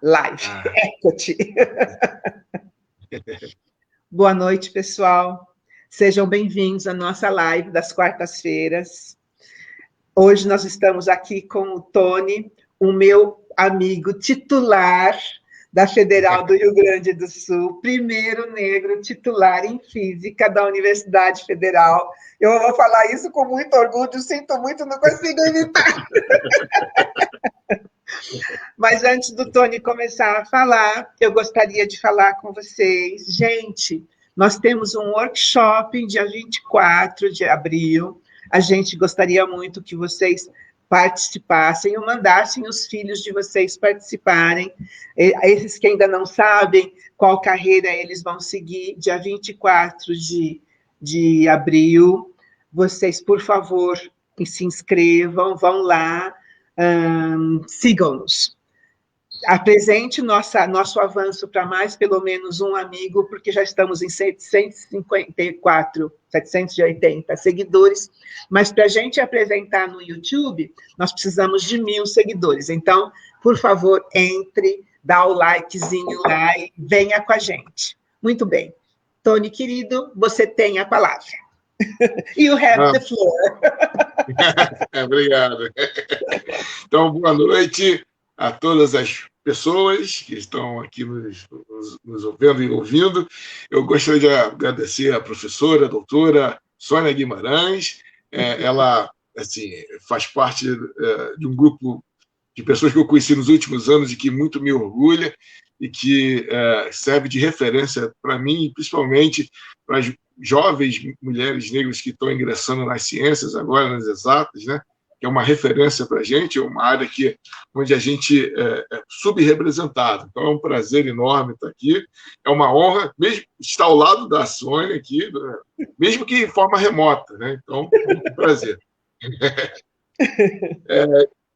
Live, Equity. Boa noite, pessoal. Sejam bem-vindos à nossa live das quartas-feiras. Hoje nós estamos aqui com o Tony, o meu amigo titular da Federal do Rio Grande do Sul, primeiro negro titular em Física da Universidade Federal. Eu vou falar isso com muito orgulho, sinto muito, não consigo evitar. Mas antes do Tony começar a falar, eu gostaria de falar com vocês. Gente, nós temos um workshop dia 24 de abril. A gente gostaria muito que vocês participassem ou mandassem os filhos de vocês participarem. Esses que ainda não sabem qual carreira eles vão seguir, dia 24 de abril. Vocês, por favor, se inscrevam, vão lá, sigam-nos. Apresente nosso avanço para mais pelo menos um amigo, porque já estamos em 780 seguidores, mas para a gente apresentar no YouTube, nós precisamos de 1.000 seguidores. Então, por favor, entre, dá o likezinho lá e venha com a gente. Muito bem. Tony, querido, você tem a palavra. You have the floor. Obrigado. Então, boa noite a todas as pessoas que estão aqui nos vendo e ouvindo. Eu gostaria de agradecer à professora, a doutora Sônia Guimarães. Ela assim, faz parte de um grupo de pessoas que eu conheci nos últimos anos e que muito me orgulha e que serve de referência para mim, principalmente para as jovens mulheres negras que estão ingressando nas ciências, agora nas exatas, né? Que é uma referência para a gente, é uma área onde a gente é subrepresentado. Então, é um prazer enorme estar aqui, é uma honra, mesmo estar ao lado da Sônia aqui, mesmo que em forma remota, né? Então, é um prazer.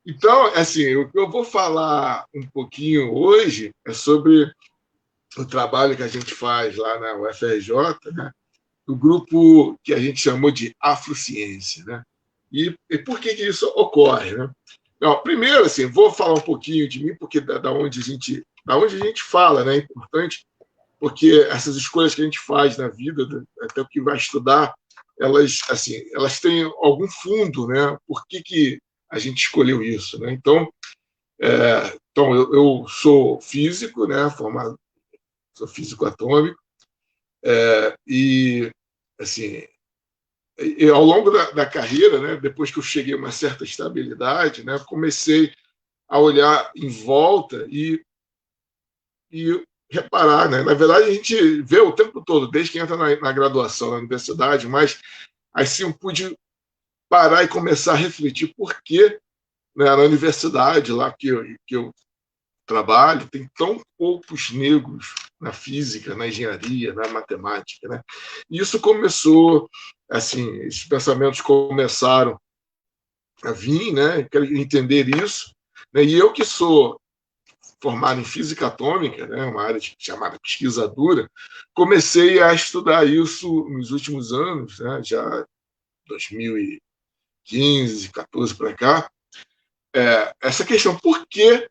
Então, assim, o que eu vou falar um pouquinho hoje é sobre o trabalho que a gente faz lá na UFRJ, né? Do grupo que a gente chamou de Afrociência, né? E por que isso ocorre, né? Não, primeiro, assim, vou falar um pouquinho de mim, porque da onde a gente fala, né? É importante, porque essas escolhas que a gente faz na vida, até o que vai estudar, elas têm algum fundo, né? Por que a gente escolheu isso, né? Então, eu sou físico, né? Formado, sou físico atômico, e assim, ao longo da carreira, né, depois que eu cheguei a uma certa estabilidade, né, comecei a olhar em volta e reparar, né? Na verdade, a gente vê o tempo todo, desde que entra na graduação, na universidade, mas assim eu pude parar e começar a refletir por que, né, na universidade lá que eu trabalho, tem tão poucos negros na física, na engenharia, na matemática, né? E isso começou, assim, esses pensamentos começaram a vir, né? Quero entender isso, né? E eu que sou formado em física atômica, né? Uma área chamada pesquisa dura, comecei a estudar isso nos últimos anos, né? Já 2015, 14 para cá, essa questão, por que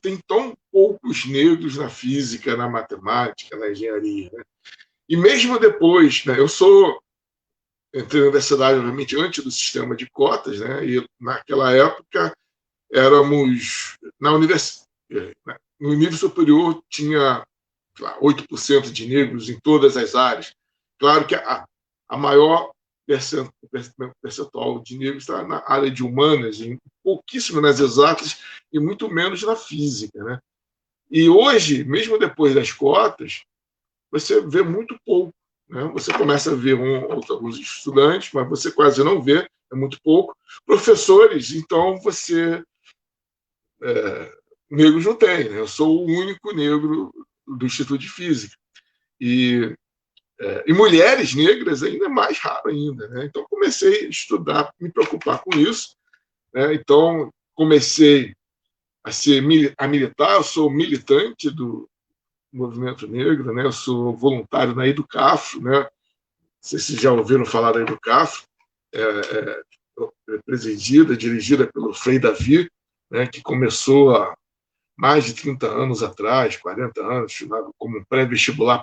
tem tão poucos negros na física, na matemática, na engenharia, né? E mesmo depois, né, entrei na universidade, obviamente, antes do sistema de cotas, né, e naquela época éramos, no nível superior tinha 8% de negros em todas as áreas. Claro que a maior percentual de negros está na área de humanas, pouquíssimo nas exatas e muito menos na física, né? E hoje, mesmo depois das cotas, você vê muito pouco, né? Você começa a ver alguns estudantes, mas você quase não vê, é muito pouco. Professores, então negros não tem, né? Eu sou o único negro do Instituto de Física. E mulheres negras ainda é mais raro ainda, né? Então comecei a estudar, me preocupar com isso, né? Então comecei a militar. Eu sou militante do movimento negro, né? Eu sou voluntário na Educafro, né? Não sei se já ouviram falar da Educafro, presidida, dirigida pelo Frei Davi, né? Que começou mais de 30 anos atrás, 40 anos, como um pré-vestibular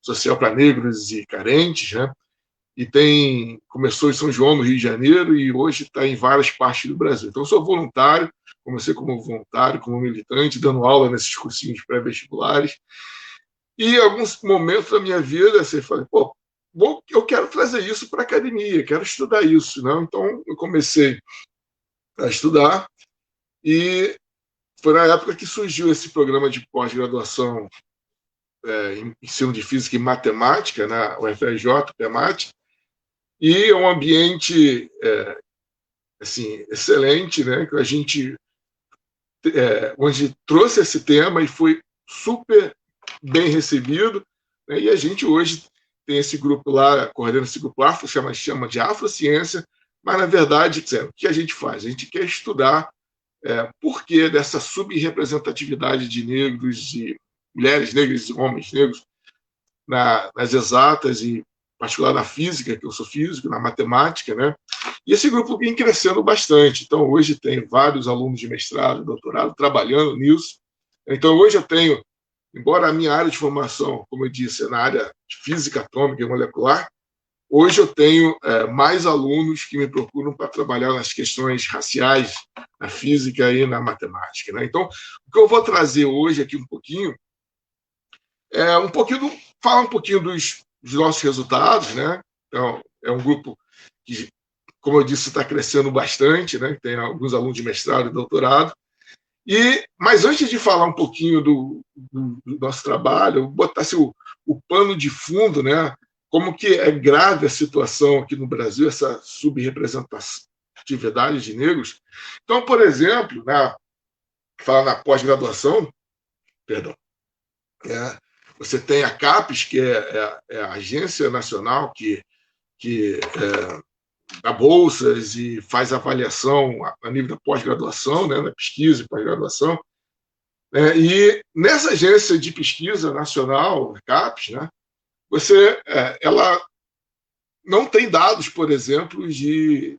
social para negros e carentes, né? E começou em São João, no Rio de Janeiro, e hoje está em várias partes do Brasil. Então, eu sou voluntário, comecei como voluntário, como militante, dando aula nesses cursinhos pré-vestibulares. E em alguns momentos da minha vida, você fala, pô, eu quero trazer isso para a academia, quero estudar isso, né? Então, eu comecei a estudar e foi na época que surgiu esse programa de pós-graduação em ensino de física e matemática, na UFRJ, PEMAT, e é um ambiente assim, excelente, né? Que a gente onde trouxe esse tema e foi super bem recebido, né? E a gente hoje tem esse grupo lá, coordena esse grupo afro, chama de Afrociência, mas, na verdade, o que a gente faz? A gente quer estudar por que dessa subrepresentatividade de negros e mulheres negras e homens negros nas exatas e, em particular, na física, que eu sou físico, na matemática, né? E esse grupo vem crescendo bastante. Então, hoje tem vários alunos de mestrado, doutorado, trabalhando nisso. Então, hoje eu tenho, embora a minha área de formação, como eu disse, é na área de física atômica e molecular, hoje eu tenho mais alunos que me procuram para trabalhar nas questões raciais, na física e na matemática, né? Então, o que eu vou trazer hoje aqui um pouquinho falar um pouquinho dos nossos resultados, né? Então, é um grupo que, como eu disse, está crescendo bastante, né? Tem alguns alunos de mestrado e doutorado. Mas antes de falar um pouquinho do nosso trabalho, eu botasse o pano de fundo, né? Como que é grave a situação aqui no Brasil, essa subrepresentatividade de negros. Então, por exemplo, falar na pós-graduação, perdão, você tem a CAPES, que é a Agência Nacional que dá bolsas e faz avaliação a nível da pós-graduação, né, na pesquisa e pós-graduação. E nessa agência de pesquisa nacional, CAPES, né, ela não tem dados, por exemplo, de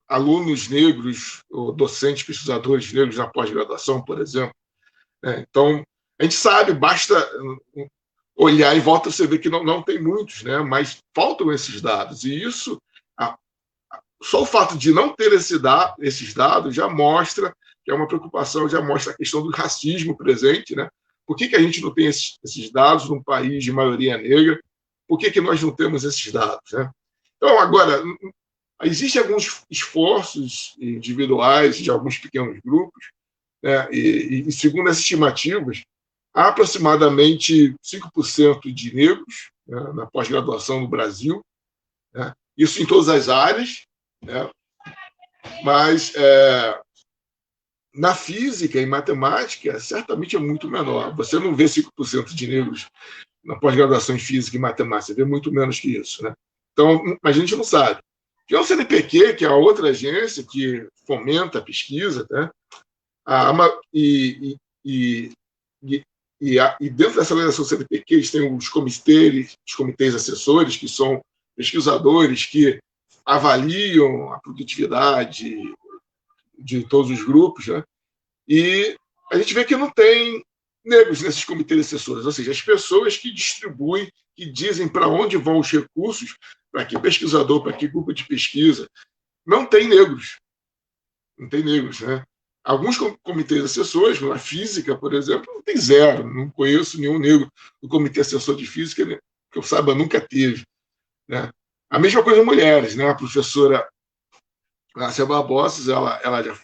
alunos negros ou docentes pesquisadores negros na pós-graduação, por exemplo. Então, a gente sabe, basta olhar em volta, você vê que não tem muitos, né? Mas faltam esses dados. E isso, só o fato de não ter esses dados já mostra que é uma preocupação, já mostra a questão do racismo presente, né? Por que a gente não tem esses dados num país de maioria negra? Por que nós não temos esses dados, né? Então, agora, existem alguns esforços individuais de alguns pequenos grupos, né? E segundo as estimativas, há aproximadamente 5% de negros, né, na pós-graduação no Brasil, né? Isso em todas as áreas, né? Mas na física e matemática, certamente é muito menor. Você não vê 5% de negros na pós-graduação em física e matemática, você vê muito menos que isso, né? Então, a gente não sabe. E o CNPq, que é a outra agência que fomenta a pesquisa, né? E dentro dessa organização CNPq, eles têm os comitês assessores, que são pesquisadores que avaliam a produtividade de todos os grupos, né? E a gente vê que não tem negros nesses comitês assessores, ou seja, as pessoas que distribuem, que dizem para onde vão os recursos, para que pesquisador, para que grupo de pesquisa, não tem negros. Não tem negros, né? Alguns comitês assessores, na física, por exemplo, não tem zero. Não conheço nenhum negro no comitê assessor de física, né, que eu saiba, nunca teve, né? A mesma coisa mulheres, né? A professora Cássia Barbosa, ela já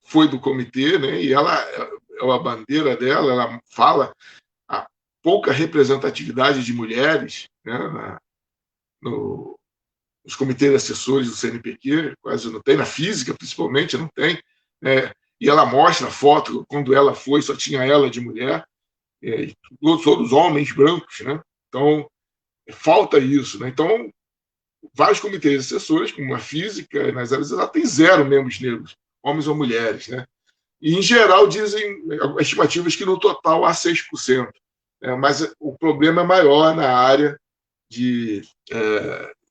foi do comitê, né? E a bandeira dela, ela fala a pouca representatividade de mulheres, né, nos comitês assessores do CNPq, quase não tem, na física principalmente não tem, e ela mostra a foto, quando ela foi, só tinha ela de mulher, e todos homens brancos, né? Então, falta isso, né? Então, vários comitês assessores, como a física, nas áreas exatas, tem zero membros negros, homens ou mulheres, né? E, em geral, dizem estimativas que no total há 6%. Mas o problema é maior na área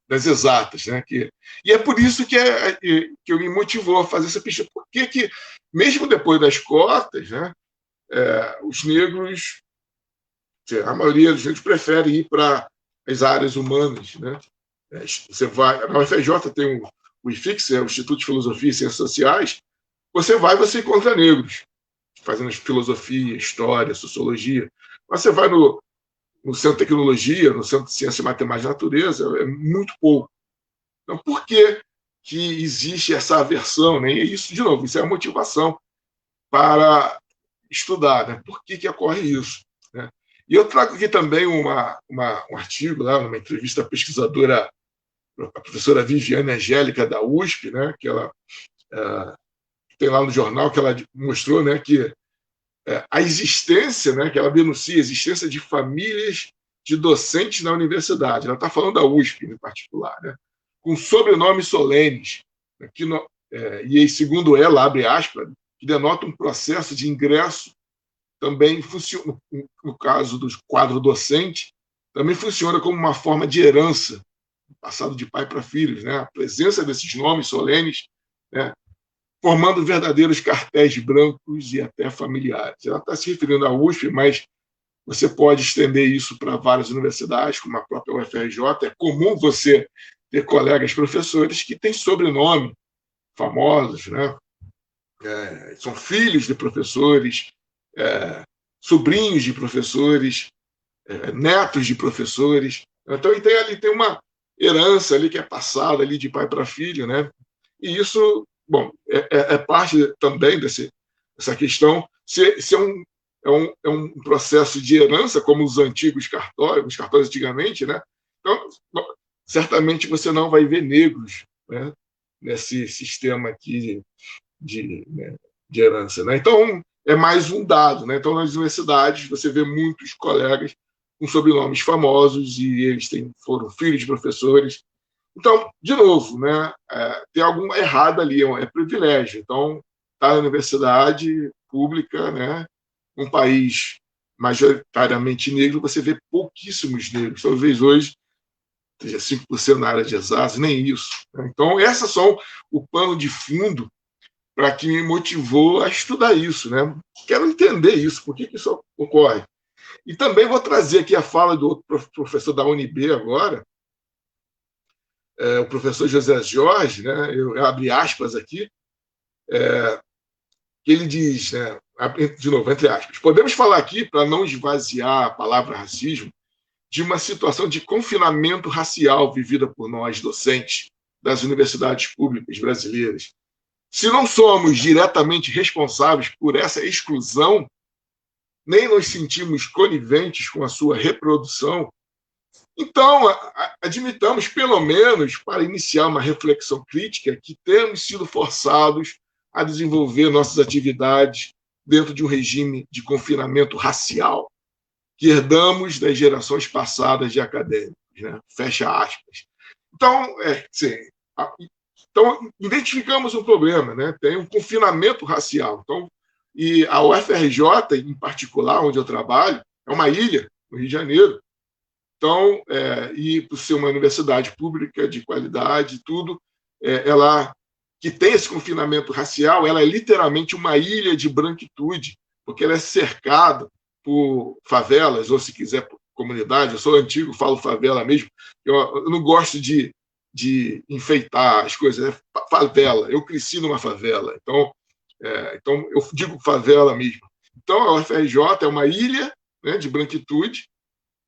das exatas, né? E é por isso que me motivou a fazer essa pesquisa. Por que, mesmo depois das cotas, né, os negros, a maioria dos negros prefere ir para as áreas humanas, né? Você vai, na UFRJ tem o IFIX, o Instituto de Filosofia e Ciências Sociais. Você vai, você encontra negros fazendo filosofia, história, sociologia. Mas você vai no Centro de Tecnologia, no Centro de Ciência, Matemática e Natureza, é muito pouco. Então, por que existe essa aversão? Né? E isso, de novo, isso é a motivação para estudar. Né? Por que ocorre isso? Né? E eu trago aqui também um artigo, lá, numa entrevista à pesquisadora, a professora Viviane Angélica, da USP, né? Que ela tem lá no jornal, que ela mostrou, né, que a existência, né, que ela denuncia a existência de famílias de docentes na universidade. Ela está falando da USP, em particular, né, com sobrenomes solenes, né, e segundo ela, abre aspas, que denota um processo de ingresso também funciona, no caso do quadro docente, também funciona como uma forma de herança, passado de pai para filhos, né? A presença desses nomes solenes, né, formando verdadeiros cartéis brancos e até familiares. Ela está se referindo à USP, mas você pode estender isso para várias universidades, como a própria UFRJ. É comum você ter colegas professores que têm sobrenome famosos, né? São filhos de professores, sobrinhos de professores, netos de professores. Então, ali tem uma herança ali que é passada ali de pai para filho, né? E isso, bom, é parte também dessa questão. Se é um processo de herança, como os antigos cartórios, os cartórios antigamente, né? Então, certamente você não vai ver negros, né, nesse sistema aqui de herança, né? Então, é mais um dado, né? Então, nas universidades, você vê muitos colegas com sobrenomes famosos e eles foram filhos de professores. Então, de novo, né, tem algo errado ali, é privilégio. Então, está na universidade pública, né, um país majoritariamente negro, você vê pouquíssimos negros. Talvez hoje seja 5% na área de exatas, nem isso. Então, essas são o pano de fundo para que me motivou a estudar isso. Né? Quero entender isso, por que isso ocorre. E também vou trazer aqui a fala do outro professor da UNB agora, o professor José Jorge, né, eu abri aspas aqui, que ele diz, né, de novo, entre aspas, podemos falar aqui, para não esvaziar a palavra racismo, de uma situação de confinamento racial vivida por nós, docentes das universidades públicas brasileiras. Se não somos diretamente responsáveis por essa exclusão, nem nos sentimos coniventes com a sua reprodução, então, admitamos, pelo menos, para iniciar uma reflexão crítica, que temos sido forçados a desenvolver nossas atividades dentro de um regime de confinamento racial que herdamos das gerações passadas de acadêmicos. Né? Fecha aspas. Então, então, identificamos um problema, né? Tem um confinamento racial. Então, e a UFRJ, em particular, onde eu trabalho, é uma ilha, no Rio de Janeiro. Então, e por ser uma universidade pública de qualidade, tudo, ela que tem esse confinamento racial, ela é literalmente uma ilha de branquitude, porque ela é cercada por favelas, ou se quiser, por comunidade. Eu sou antigo, falo favela mesmo. Eu não gosto de enfeitar as coisas. É favela. Eu cresci numa favela. Então eu digo favela mesmo. Então, a UFRJ é uma ilha, né, de branquitude,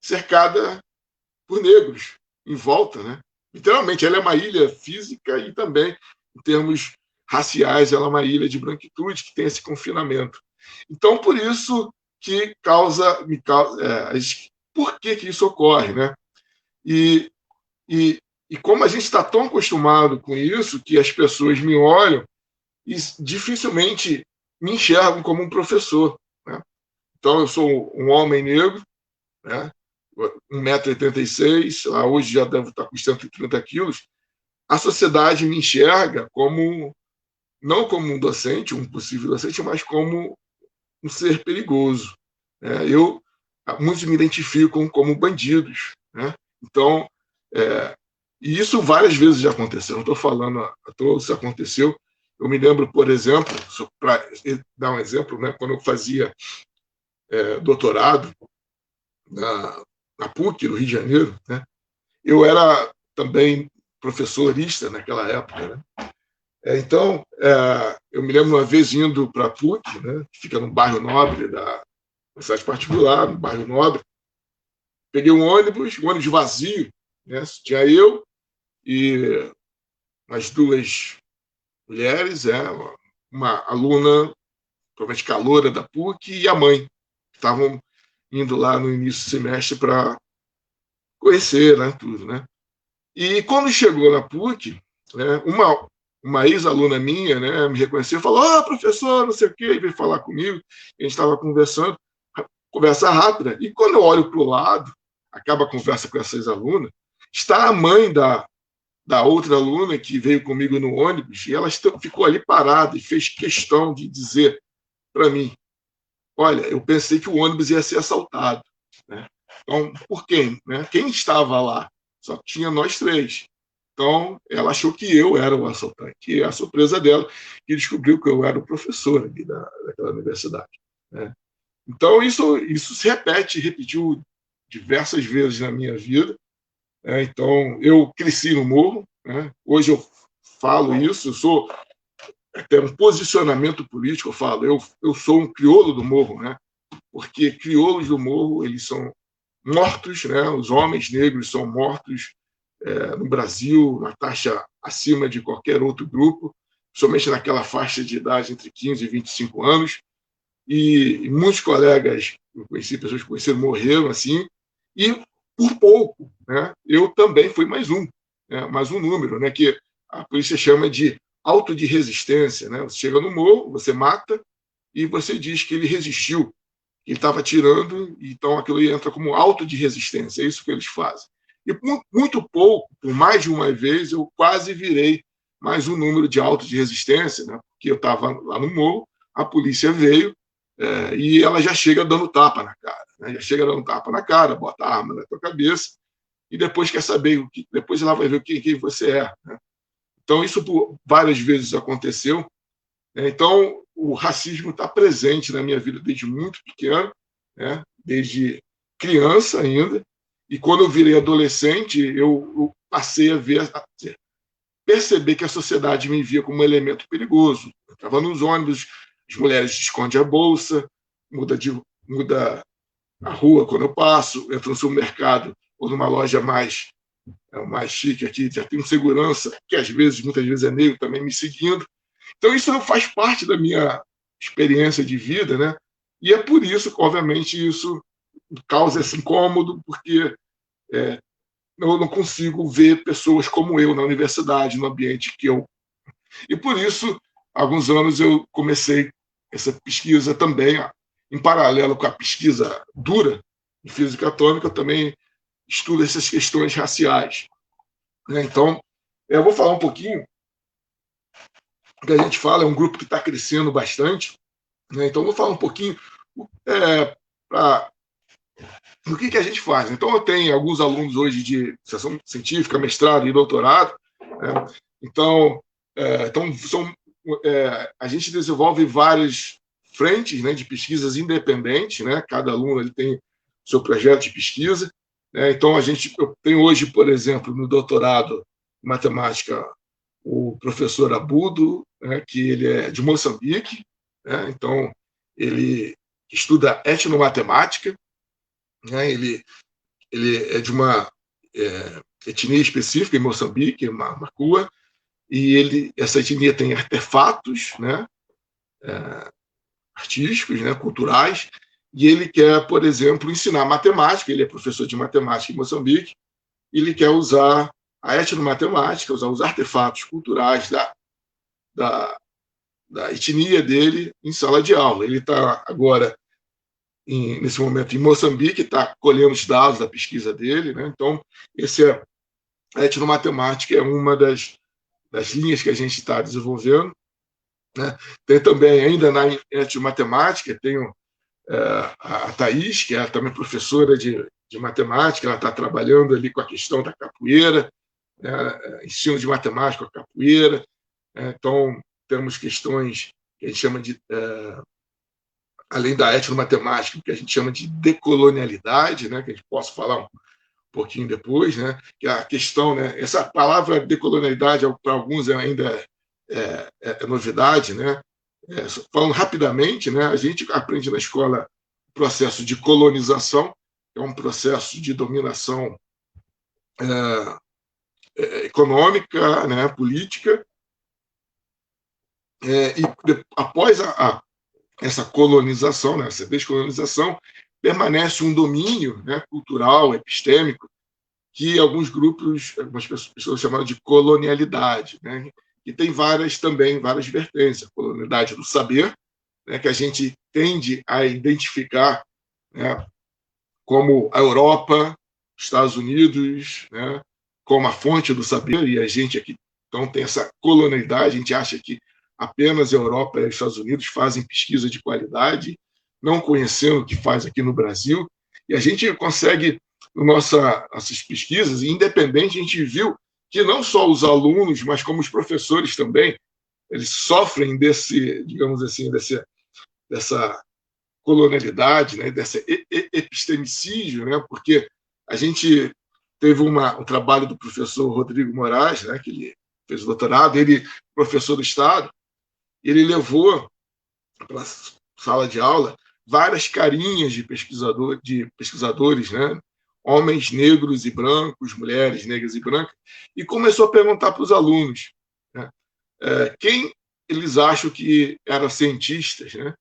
cercada por negros em volta, né? Literalmente, ela é uma ilha física e também, em termos raciais, ela é uma ilha de branquitude que tem esse confinamento. Então, por isso que por que isso ocorre, né? E como a gente está tão acostumado com isso, que as pessoas me olham e dificilmente me enxergam como um professor, né? Então, eu sou um homem negro, né? 1,86 m, hoje já devo estar com 130 quilos. A sociedade me enxerga não como um docente, um possível docente, mas como um ser perigoso. Muitos me identificam como bandidos. Né? Então, e isso várias vezes já aconteceu. Não estou falando a todos, isso aconteceu. Eu me lembro, por exemplo, para dar um exemplo, né, quando eu fazia doutorado na PUC, no Rio de Janeiro, né? Eu era também professorista naquela época, né? Então, eu me lembro uma vez indo para a PUC, né, que fica no bairro Nobre da cidade particular, no bairro Nobre. Peguei um ônibus vazio, né? Tinha eu e as duas mulheres, uma aluna, provavelmente caloura da PUC, e a mãe, que estavam indo lá no início do semestre para conhecer, né, tudo, né? E quando chegou na PUC, né, uma ex-aluna minha, né, me reconheceu e falou: professor, não sei o quê, e veio falar comigo. A gente estava conversando, conversa rápida. E quando eu olho para o lado, acaba a conversa com essa ex-aluna, está a mãe da outra aluna que veio comigo no ônibus, e ela ficou ali parada e fez questão de dizer para mim: olha, eu pensei que o ônibus ia ser assaltado, né? Então, por quem? Né? Quem estava lá? Só tinha nós três. Então, ela achou que eu era o assaltante. E a surpresa dela, que descobriu que eu era o professor ali daquela universidade, né? Então, isso se repetiu diversas vezes na minha vida, né? Então, eu cresci no morro, né? Hoje eu falo isso, eu sou até um posicionamento político, eu falo, eu sou um crioulo do morro, né? Porque crioulos do morro, eles são mortos, né? Os homens negros são mortos no Brasil, uma taxa acima de qualquer outro grupo, somente naquela faixa de idade entre 15 e 25 anos. E muitos colegas, eu conheci, pessoas que conheceram, morreram assim, e por pouco, né? Eu também fui mais um número, né? Que a polícia chama de auto de resistência, né? Você chega no morro, você mata e você diz que ele resistiu, que ele estava atirando, então aquilo entra como auto de resistência, é isso que eles fazem. E muito pouco, por mais de uma vez, eu quase virei mais um número de auto de resistência, né? Porque eu estava lá no morro, a polícia veio, e ela já chega dando tapa na cara, né? Já chega dando tapa na cara, bota a arma na tua cabeça, e depois quer saber, depois ela vai ver quem você é, né? Então, isso várias vezes aconteceu, né? Então, o racismo está presente na minha vida desde muito pequeno, né? Desde criança ainda, e quando eu virei adolescente, eu passei a perceber que a sociedade me via como um elemento perigoso. Eu estava nos ônibus, as mulheres escondem a bolsa, muda a rua quando eu passo, entro no supermercado ou numa loja mais chique aqui, já tem um segurança, que muitas vezes é negro, também me seguindo. Então, isso faz parte da minha experiência de vida, né? E é por isso que, obviamente, isso causa esse incômodo, porque eu não consigo ver pessoas como eu na universidade, no ambiente que eu. E por isso, há alguns anos, eu comecei essa pesquisa também, em paralelo com a pesquisa dura em física atômica, eu também estudo essas questões raciais, né? Então, eu vou falar um pouquinho. O que a gente fala é um grupo que está crescendo bastante, né? Então, vou falar um pouquinho do que a gente faz. Então, eu tenho alguns alunos hoje de iniciação científica, mestrado e doutorado, né? Então, a gente desenvolve várias frentes, né, de pesquisas independentes, né? Cada aluno ele tem seu projeto de pesquisa, né? Então, eu tenho hoje, por exemplo, no doutorado em matemática, o professor Abudo, né, que ele é de Moçambique, né? Então, ele estuda etnomatemática, né? Ele é de uma etnia específica em Moçambique, Macua, e essa etnia tem artefatos, né, artísticos, né, culturais, e ele quer, por exemplo, ensinar matemática. Ele é professor de matemática em Moçambique, e ele quer usar a etnomatemática, usar os artefatos culturais da etnia dele em sala de aula. Ele está agora nesse momento em Moçambique, está colhendo os dados da pesquisa dele, né? Então, a etnomatemática é uma das linhas que a gente está desenvolvendo, né? Tem também, ainda na etnomatemática, tenho a Thaís, que é também professora de matemática, ela está trabalhando ali com a questão da capoeira, né? Ensino de matemática com a capoeira, né? Então, temos questões que a gente chama de além da etnomatemática, que a gente chama de decolonialidade, né, que a gente possa falar um pouquinho depois, né, que é a questão, né, essa palavra decolonialidade para alguns ainda é novidade, né, falando rapidamente, né, a gente aprende na escola o processo de colonização, que é um processo de dominação econômica, né, política, e após essa colonização, né, essa descolonização, permanece um domínio, né, cultural, epistêmico, que alguns grupos, algumas pessoas chamaram de colonialidade, né, e tem várias vertentes. A colonialidade do saber, né, que a gente tende a identificar, né, como a Europa, Estados Unidos, né, como a fonte do saber, e a gente aqui então tem essa colonialidade, a gente acha que apenas a Europa e os Estados Unidos fazem pesquisa de qualidade, não conhecendo o que faz aqui no Brasil, e a gente consegue, nossas pesquisas, independente, a gente viu que não só os alunos, mas como os professores também, eles sofrem desse, digamos assim, dessa colonialidade, né, desse epistemicídio, né, porque a gente teve um trabalho do professor Rodrigo Moraes, né, que ele fez o doutorado, ele professor do Estado, ele levou para a sala de aula várias carinhas de pesquisadores, né, homens negros e brancos, mulheres negras e brancas, e começou a perguntar para os alunos, né, quem eles acham que eram cientistas, né?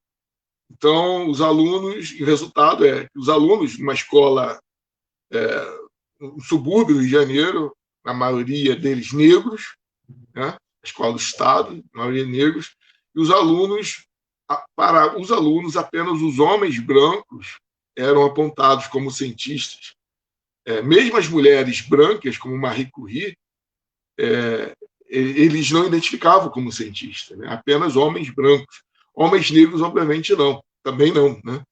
Então, os alunos, o resultado é que os alunos, numa escola, no subúrbio do Rio de Janeiro, a maioria deles negros, né? A escola do Estado, a maioria negros, e os alunos, para os alunos, apenas os homens brancos eram apontados como cientistas. Mesmo as mulheres brancas, como Marie Curie, eles não identificavam como cientistas, né? Apenas homens brancos. Homens negros, obviamente, não. Também não. Né?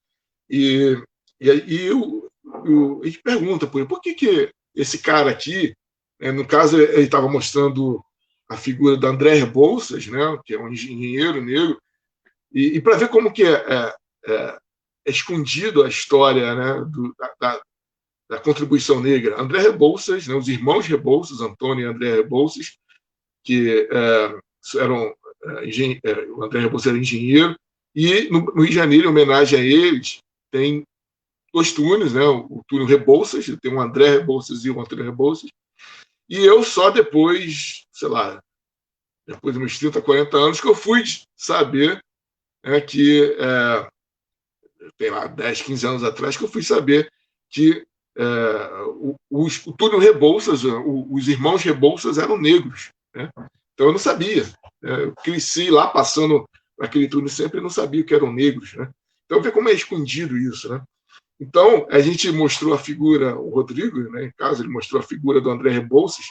E aí a gente pergunta por que esse cara aqui, no caso, ele estava mostrando a figura do André Rebouças, né, que é um engenheiro negro, e para ver como que é escondido a história, né, da contribuição negra. André Rebouças, né, os irmãos Rebouças, Antônio e André Rebouças, que eram o André Rebouças era engenheiro, e no Rio de Janeiro, em homenagem a eles, tem 2 túneis, né? O túnel Rebouças, tem o André Rebouças e o Antônio Rebouças, e eu só depois, sei lá, depois de uns 30, 40 anos, que eu fui saber, né, que, tem lá 10, 15 anos atrás, que eu fui saber que o túnel Rebouças, os irmãos Rebouças eram negros, né? Então eu não sabia. Eu cresci lá passando aquele túnel sempre e não sabia que eram negros, né? Então vê como é escondido isso, né? Então a gente mostrou a figura, o Rodrigo, né, em casa, ele mostrou a figura do André Rebouças,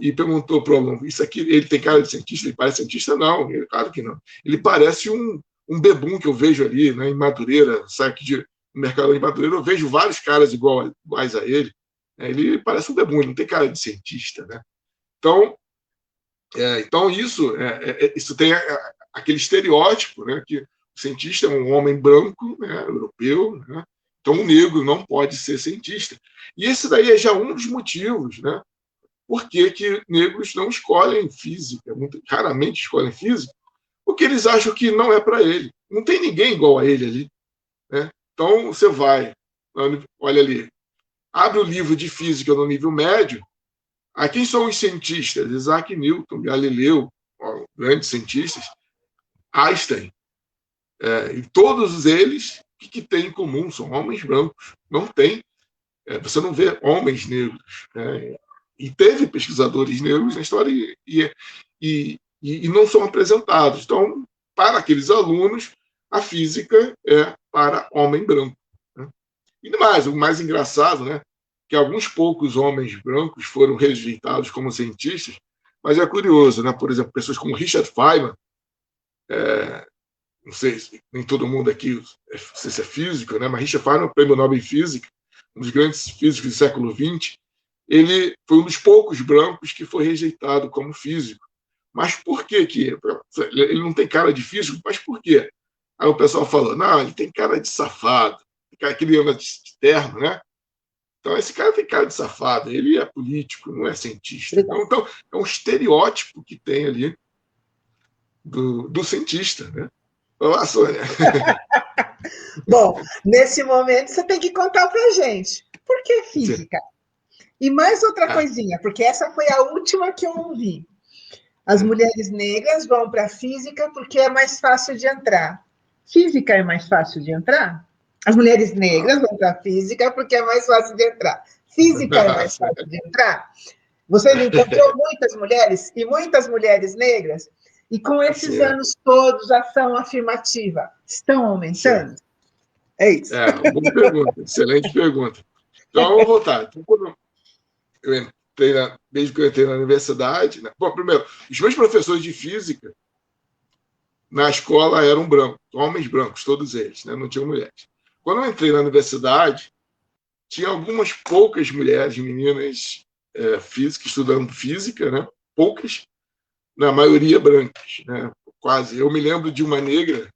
e perguntou para o aluno: isso aqui, ele tem cara de cientista? Ele parece cientista? Não, claro que não. Ele parece um bebum que eu vejo ali, né, em Madureira, sai aqui no mercado de Madureira, eu vejo vários caras iguais a ele. Ele parece um bebum, ele não tem cara de cientista, né? Então isso tem aquele estereótipo, né, que o cientista é um homem branco, né, europeu, né? Então o negro não pode ser cientista. E esse daí é já um dos motivos, né, por que negros não escolhem física, muito raramente escolhem física, porque eles acham que não é para ele. Não tem ninguém igual a ele ali, né? Então você vai, olha ali, abre o livro de física no nível médio. Quem são os cientistas? Isaac Newton, Galileu, grandes cientistas, Einstein, e todos eles, o que têm em comum? São homens brancos. Não tem, você não vê homens negros, né? E teve pesquisadores negros na história e não são apresentados. Então, para aqueles alunos, a física é para homem branco, né? E mais, o mais engraçado, né, que alguns poucos homens brancos foram rejeitados como cientistas, mas é curioso, né? Por exemplo, pessoas como Richard Feynman, não sei, nem todo mundo aqui, não sei se é físico, né? Mas Richard Feynman, prêmio Nobel em Física, um dos grandes físicos do século XX, ele foi um dos poucos brancos que foi rejeitado como físico. Mas por que ele não tem cara de físico? Mas por quê? Aí o pessoal falou, não, ele tem cara de safado, aquele anda de terno, né? Então, esse cara tem cara de safado, ele é político, não é cientista. Então é um estereótipo que tem ali do cientista, né? Olá, Sônia. Bom, nesse momento você tem que contar para a gente. Por que física? E mais outra coisinha, porque essa foi a última que eu ouvi. As mulheres negras vão para a física porque é mais fácil de entrar. Física é mais fácil de entrar? As mulheres negras vão para a física porque é mais fácil de entrar. Física é mais fácil de entrar? Você encontrou muitas mulheres e muitas mulheres negras? E com esses anos todos, a ação afirmativa estão aumentando? É isso. Boa pergunta, excelente pergunta. Então, vamos voltar. Então, quando eu entrei desde que eu entrei na universidade, né? Bom, primeiro, os meus professores de física na escola eram brancos, homens brancos, todos eles, né? Não tinham mulheres. Quando eu entrei na universidade, tinha algumas poucas mulheres, meninas física, estudando física, né? Poucas, na maioria brancas, né? Quase. Eu me lembro de uma negra,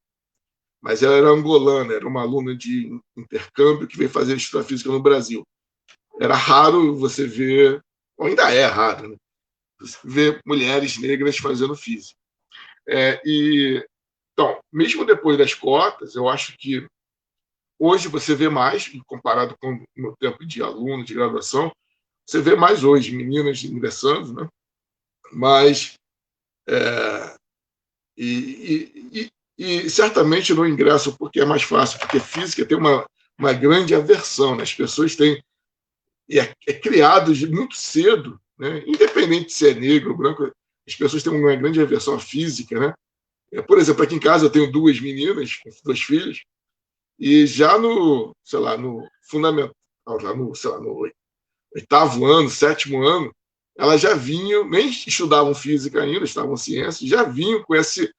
mas ela era angolana, era uma aluna de intercâmbio que veio fazer estudar física no Brasil. Era raro você ver, ou ainda é raro, né? Você ver mulheres negras fazendo física. Então, mesmo depois das cotas, eu acho que hoje você vê mais, comparado com o meu tempo de aluno, de graduação, você vê mais hoje meninas ingressando, né? Mas e certamente no ingresso porque é mais fácil, porque física tem uma grande aversão, né? As pessoas têm é criado muito cedo, né? Independente de se é negro ou branco, as pessoas têm uma grande aversão à física, né? Por exemplo, aqui em casa eu tenho duas meninas, dois filhos, e já sei lá, no fundamental, sei lá, no 8º ano, 7º ano, elas já vinham, nem estudavam física ainda, estavam ciências, já vinham com esse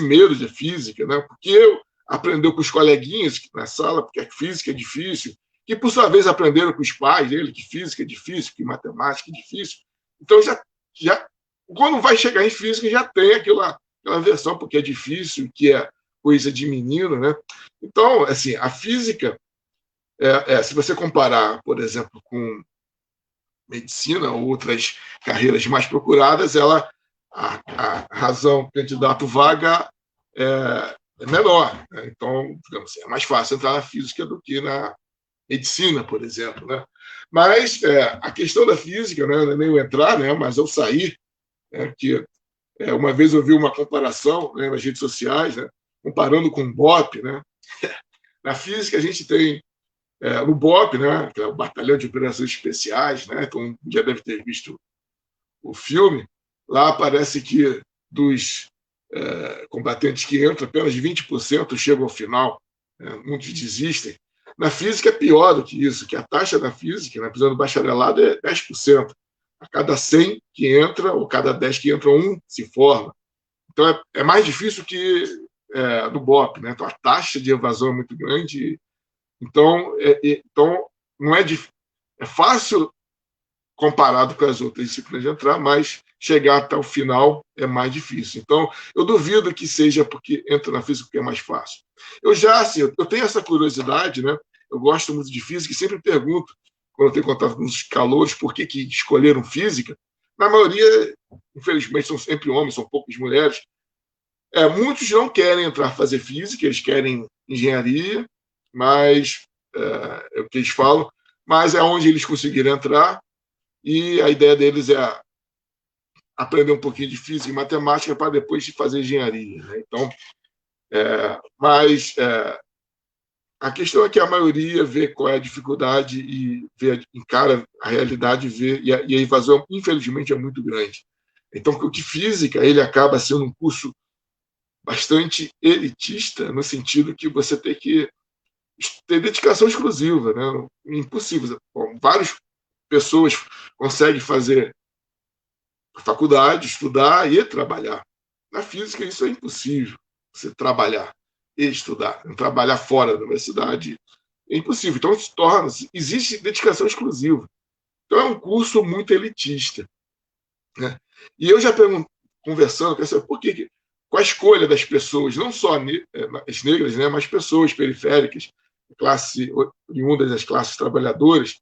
medo de física, né? Porque aprendeu com os coleguinhas na sala, porque a física é difícil, que por sua vez aprenderam com os pais dele que física é difícil, que matemática é difícil. Então já quando vai chegar em física já tem aquela versão porque é difícil, que é coisa de menino, né? Então, assim, a física, se você comparar, por exemplo, com medicina ou outras carreiras mais procuradas, a razão candidato vaga é menor, né? Então, digamos assim, é mais fácil entrar na física do que na medicina, por exemplo, né? Mas a questão da física, né, não é nem eu entrar, né, mas eu sair, né, que uma vez eu vi uma comparação, né, nas redes sociais, né, comparando com o BOP, né? Na física a gente tem no BOP, né, que é o Batalhão de Operações Especiais, né, então já deve ter visto o filme. Lá parece que dos combatentes que entram, apenas 20% chegam ao final, né, muitos desistem. Na física é pior do que isso, que a taxa da física, na prisão do bacharelado, é 10%. A cada 100 que entra, ou cada 10 que entra, um se forma. Então é mais difícil que no BOP, né? Então a taxa de evasão é muito grande. Então não é fácil comparado com as outras disciplinas de entrar, mas chegar até o final é mais difícil. Então, eu duvido que seja porque entra na física porque é mais fácil. Assim, eu tenho essa curiosidade, né? Eu gosto muito de física e sempre pergunto, quando eu tenho contato com os calouros, por que escolheram física. Na maioria, infelizmente, são sempre homens, são poucas mulheres. Muitos não querem entrar fazer física, eles querem engenharia, mas é o que eles falam, mas é onde eles conseguiram entrar, e a ideia deles é aprender um pouquinho de física e matemática para depois fazer engenharia, né? Então, mas a questão é que a maioria vê qual é a dificuldade e encara a realidade e a evasão, infelizmente, é muito grande. Então, o que física ele acaba sendo um curso bastante elitista, no sentido que você tem que ter dedicação exclusiva, né? Impossível. Bom, várias pessoas conseguem fazer faculdade, estudar e trabalhar. Na física, isso é impossível, você trabalhar e estudar. Trabalhar fora da universidade é impossível. Então, existe dedicação exclusiva. Então, é um curso muito elitista, né? E eu já conversando, quer saber por que com a escolha das pessoas, não só as negras, né, mas pessoas periféricas, oriundas das classes trabalhadoras,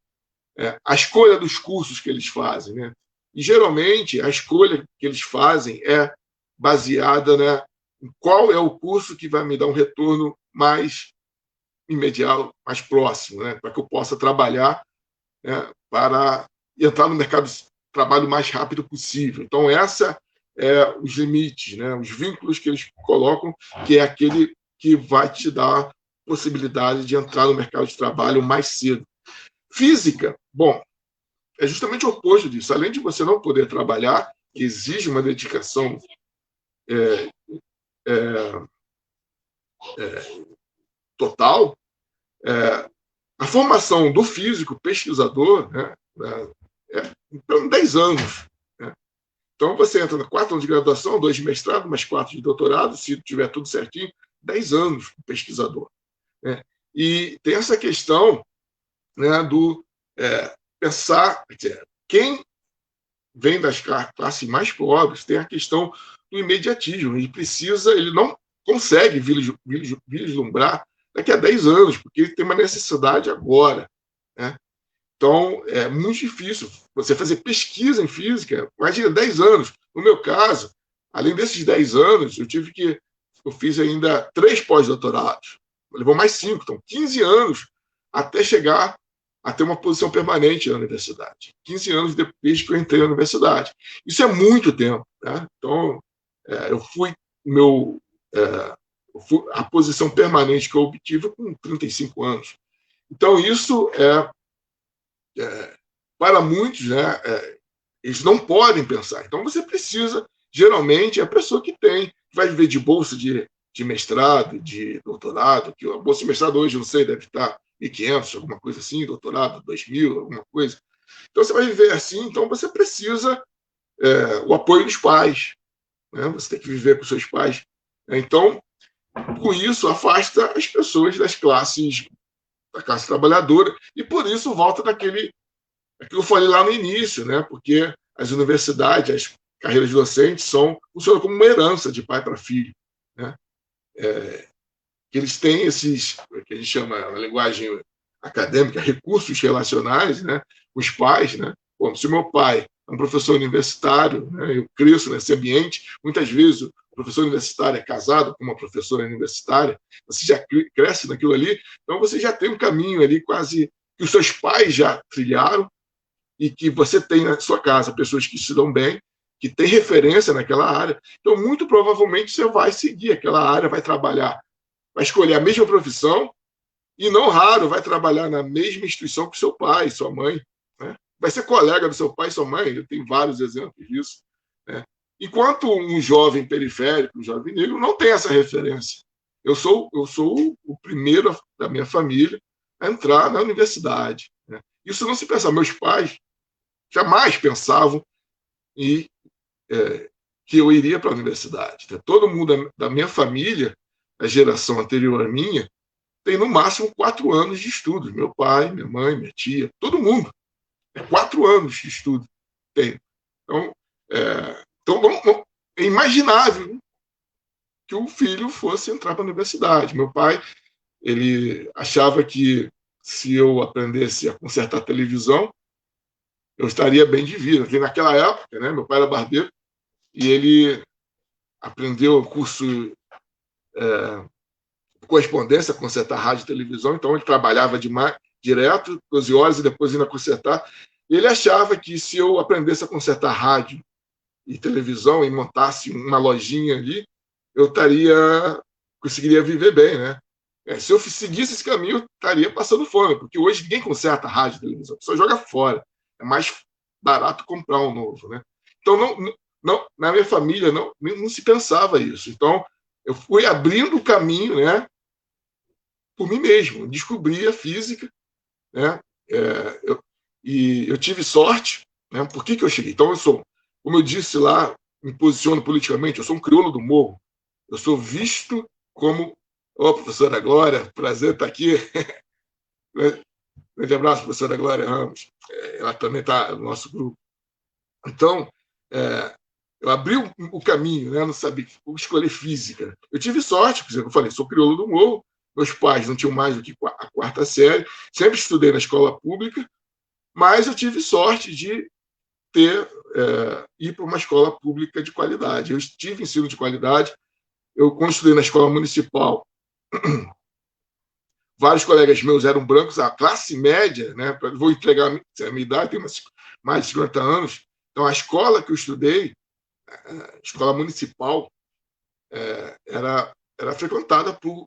a escolha dos cursos que eles fazem. Né? E, geralmente, a escolha que eles fazem é baseada, né, em qual é o curso que vai me dar um retorno mais imediato, mais próximo, né, para que eu possa trabalhar, né, para entrar no mercado de trabalho o mais rápido possível. Então, essa os limites, né, os vínculos que eles colocam, que é aquele que vai te dar possibilidade de entrar no mercado de trabalho mais cedo. Física, bom, é justamente o oposto disso. Além de você não poder trabalhar, que exige uma dedicação total, a formação do físico pesquisador, né, então, 10 anos. Né? Então, você entra no 4 anos de graduação, 2 de mestrado, mais 4 de doutorado, se tiver tudo certinho, 10 anos pesquisador. Né? E tem essa questão, né, do pensar, quem vem das classes mais pobres tem a questão do imediatismo. Ele não consegue vislumbrar daqui a 10 anos, porque ele tem uma necessidade agora. Né? Então, é muito difícil você fazer pesquisa em física, imagina, 10 anos. No meu caso, além desses 10 anos, eu fiz ainda 3 pós-doutorados. Levou mais 5, então 15 anos até chegar a ter uma posição permanente na universidade. 15 anos depois que eu entrei na universidade. Isso é muito tempo. Né? Então, a posição permanente que eu obtive com 35 anos. Então, isso para muitos, né, eles não podem pensar. Então, você precisa, geralmente, é a pessoa que vai viver de bolsa de mestrado, de doutorado, que a bolsa de mestrado hoje, não sei, deve estar 1.500, alguma coisa assim, doutorado 2.000, alguma coisa. Então, você vai viver assim, então você precisa o apoio dos pais. Né? Você tem que viver com seus pais. Então, com isso, afasta as pessoas da classe trabalhadora, e por isso volta daquilo que eu falei lá no início, né? Porque as universidades, as carreiras docentes funcionam como uma herança de pai para filho. Né? Que eles têm esses, que a gente chama na linguagem acadêmica, recursos relacionais, né, com os pais. Né? Bom, se o meu pai é um professor universitário, né, eu cresço nesse ambiente, muitas vezes o professor universitário é casado com uma professora universitária, você já cresce naquilo ali, então você já tem um caminho ali quase que os seus pais já trilharam e que você tem na sua casa pessoas que se dão bem, que têm referência naquela área, então muito provavelmente você vai seguir aquela área, vai trabalhar, vai escolher a mesma profissão e, não raro, vai trabalhar na mesma instituição que seu pai, sua mãe. Né? Vai ser colega do seu pai e sua mãe, eu tenho vários exemplos disso. Né? Enquanto um jovem periférico, um jovem negro, não tem essa referência. Eu sou o primeiro da minha família a entrar na universidade. Né? Isso não se pensa. Meus pais jamais pensavam que eu iria para a universidade. Né? Todo mundo da minha família, a geração anterior à minha, tem no máximo 4 anos de estudo. Meu pai, minha mãe, minha tia, todo mundo. 4 anos de estudo tem. Então é imaginável que o filho fosse entrar para a universidade. Meu pai, ele achava que se eu aprendesse a consertar a televisão, eu estaria bem de vida. Porque naquela época, né, meu pai era barbeiro e ele aprendeu o curso correspondência, consertar rádio e televisão, então ele trabalhava direto, 12 horas, e depois ainda consertar. E ele achava que se eu aprendesse a consertar rádio e televisão e montasse uma lojinha ali, eu conseguiria viver bem, né? Se eu seguisse esse caminho, eu estaria passando fome, porque hoje ninguém conserta rádio e televisão, só joga fora. É mais barato comprar um novo, né? Então, não, na minha família, não se pensava isso. Então, eu fui abrindo o caminho, né, por mim mesmo, descobri a física, né? E eu tive sorte, né? Por que eu cheguei? Então, como eu disse lá, me posiciono politicamente, eu sou um crioulo do morro, eu sou visto como... professora Glória, prazer estar aqui. Grande abraço, professora Glória Ramos, ela também está no nosso grupo. Então, eu abri o caminho, né? Não sabia escolher física. Eu tive sorte, porque eu falei, sou crioulo do Morro, meus pais não tinham mais do que a quarta série, sempre estudei na escola pública, mas eu tive sorte de ir para uma escola pública de qualidade. Eu tive ensino de qualidade. Quando estudei na escola municipal, vários colegas meus eram brancos, a classe média, né? Vou entregar a minha idade, tenho mais de 50 anos. Então, a escola que eu estudei, a escola municipal, era frequentada por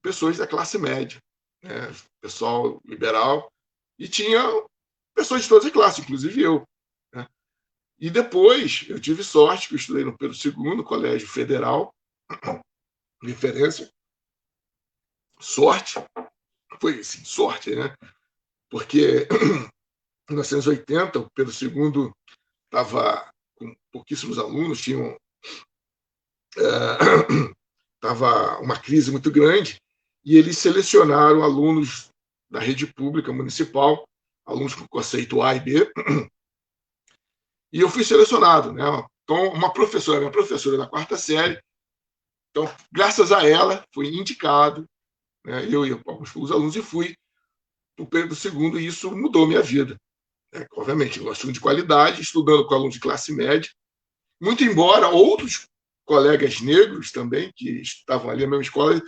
pessoas da classe média, né? Pessoal liberal, e tinha pessoas de todas as classes, inclusive eu. Né? E depois eu tive sorte, que eu estudei no Pedro II, Colégio Federal, referência. Sorte, foi assim, sorte, né? Porque em 1980, o Pedro II estava com pouquíssimos alunos, estava uma crise muito grande, e eles selecionaram alunos da rede pública municipal, alunos com conceito A e B, e eu fui selecionado, né? Então, minha professora da quarta série, então, graças a ela, fui indicado, né? Eu e alguns alunos, e fui para o Pedro II, e isso mudou minha vida. Obviamente, eu gosto de qualidade, estudando com alunos de classe média, muito embora outros colegas negros também, que estavam ali na mesma escola,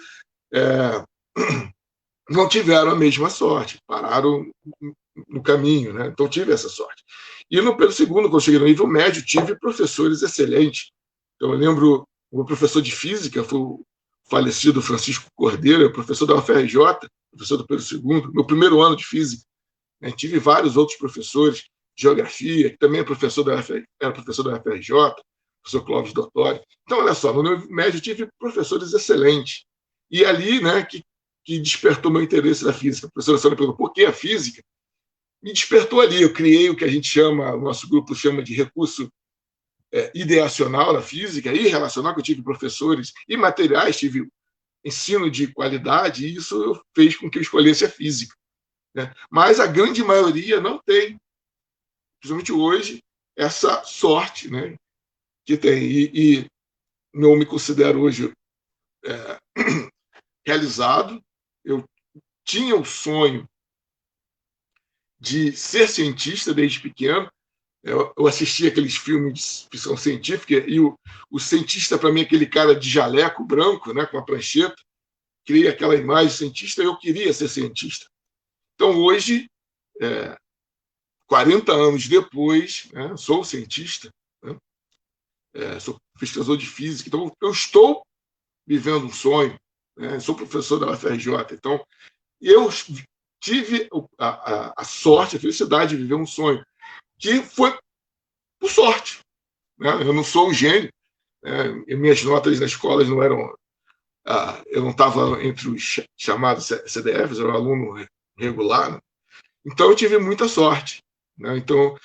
não tiveram a mesma sorte, pararam no caminho, né? Então tive essa sorte. E no Pedro II, quando eu cheguei no nível médio, tive professores excelentes. Então eu lembro, o meu professor de física foi o falecido Francisco Cordeiro, professor da UFRJ, professor do Pedro II, meu primeiro ano de física. Né? Tive vários outros professores de geografia, que também era professor da UFRJ, professor Clóvis Dottori. Então, olha só, no nível médio tive professores excelentes. E ali, né, que despertou meu interesse na física. A professora Sônia perguntou por que a física? Me despertou ali. Eu criei o que a gente chama, o nosso grupo chama de recurso ideacional na física e relacional, que eu tive professores e materiais, tive ensino de qualidade, e isso fez com que eu escolhesse a física. Né? Mas a grande maioria não tem, principalmente hoje, essa sorte, né, que tem. E não me considero hoje realizado. Eu tinha o sonho de ser cientista desde pequeno. Eu assistia aqueles filmes de ficção científica, e o cientista, para mim, é aquele cara de jaleco branco, né, com a prancheta. Criei aquela imagem de cientista, eu queria ser cientista. Então, hoje, 40 anos depois, né, sou cientista, né, sou pesquisador de física, então eu estou vivendo um sonho, né, sou professor da UFRJ, então eu tive a sorte, a felicidade de viver um sonho, que foi por sorte. Né? Eu não sou um gênio, né? Minhas notas na escola não eram... eu não estava entre os chamados CDFs, eu era um aluno regular, né? Então eu tive muita sorte. Né? Então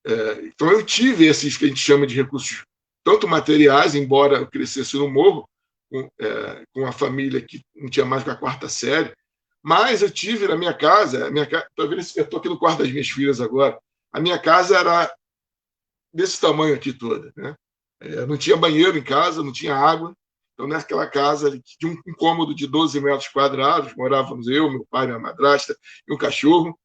eu tive esses que a gente chama de recursos, tanto materiais, embora eu crescesse no morro, com uma família que não tinha mais que a quarta série, mas eu tive na minha casa, eu estou aqui no quarto das minhas filhas agora, a minha casa era desse tamanho aqui toda. Né? Não tinha banheiro em casa, não tinha água, então naquela casa de um cômodo de 12 metros quadrados, morávamos eu, meu pai, minha madrasta e um cachorro.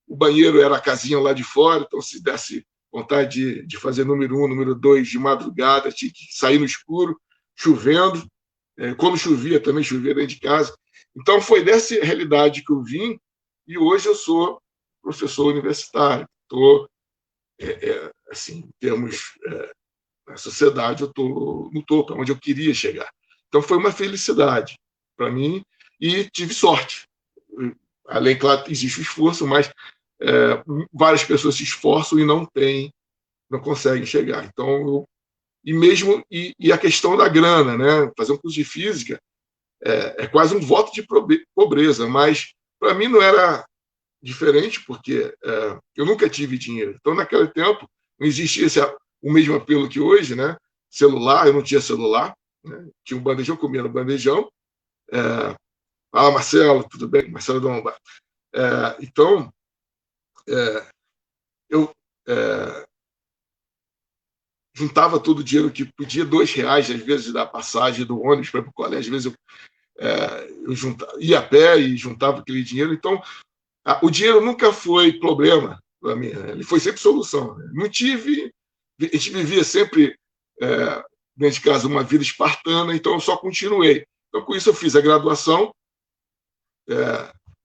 O banheiro era a casinha lá de fora, então se desse vontade de fazer número 1, número 2 de madrugada, tinha que sair no escuro, chovendo. Quando chovia, também chovia dentro de casa. Então, foi dessa realidade que eu vim, e hoje eu sou professor universitário. Estou, assim, em termos na sociedade, eu estou no topo, onde eu queria chegar. Então, foi uma felicidade para mim, e tive sorte. Além, claro, existe o esforço, mas várias pessoas se esforçam e não conseguem chegar. Então, e a questão da grana, né? Fazer um curso de física é quase um voto de pobreza, mas para mim não era diferente, porque eu nunca tive dinheiro. Então, naquele tempo, não existia o mesmo apelo que hoje, né? Celular, eu não tinha celular, né? Tinha um bandejão, comia no bandejão. Marcelo, tudo bem? Marcelo Domba. Então, eu juntava todo o dinheiro que podia, R$ 2, às vezes, da passagem do ônibus para ir para o colégio. Às vezes eu ia a pé e juntava aquele dinheiro. Então, o dinheiro nunca foi problema para mim, né? Ele foi sempre solução. Né? Não tive... A gente vivia sempre, dentro de casa, uma vida espartana, então eu só continuei. Então, com isso, eu fiz a graduação,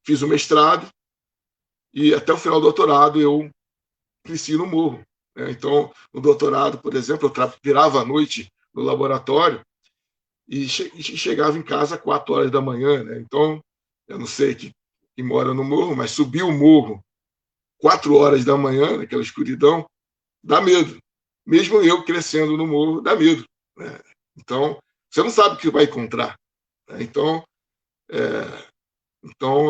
fiz o mestrado, e até o final do doutorado eu cresci no morro. Né? Então, no doutorado, por exemplo, eu virava à noite no laboratório e chegava em casa às 4 horas da manhã. Né? Então, eu não sei quem mora no morro, mas subir o morro 4 horas da manhã, naquela escuridão, dá medo. Mesmo eu crescendo no morro, dá medo. Né? Então, você não sabe o que vai encontrar. Né? Então,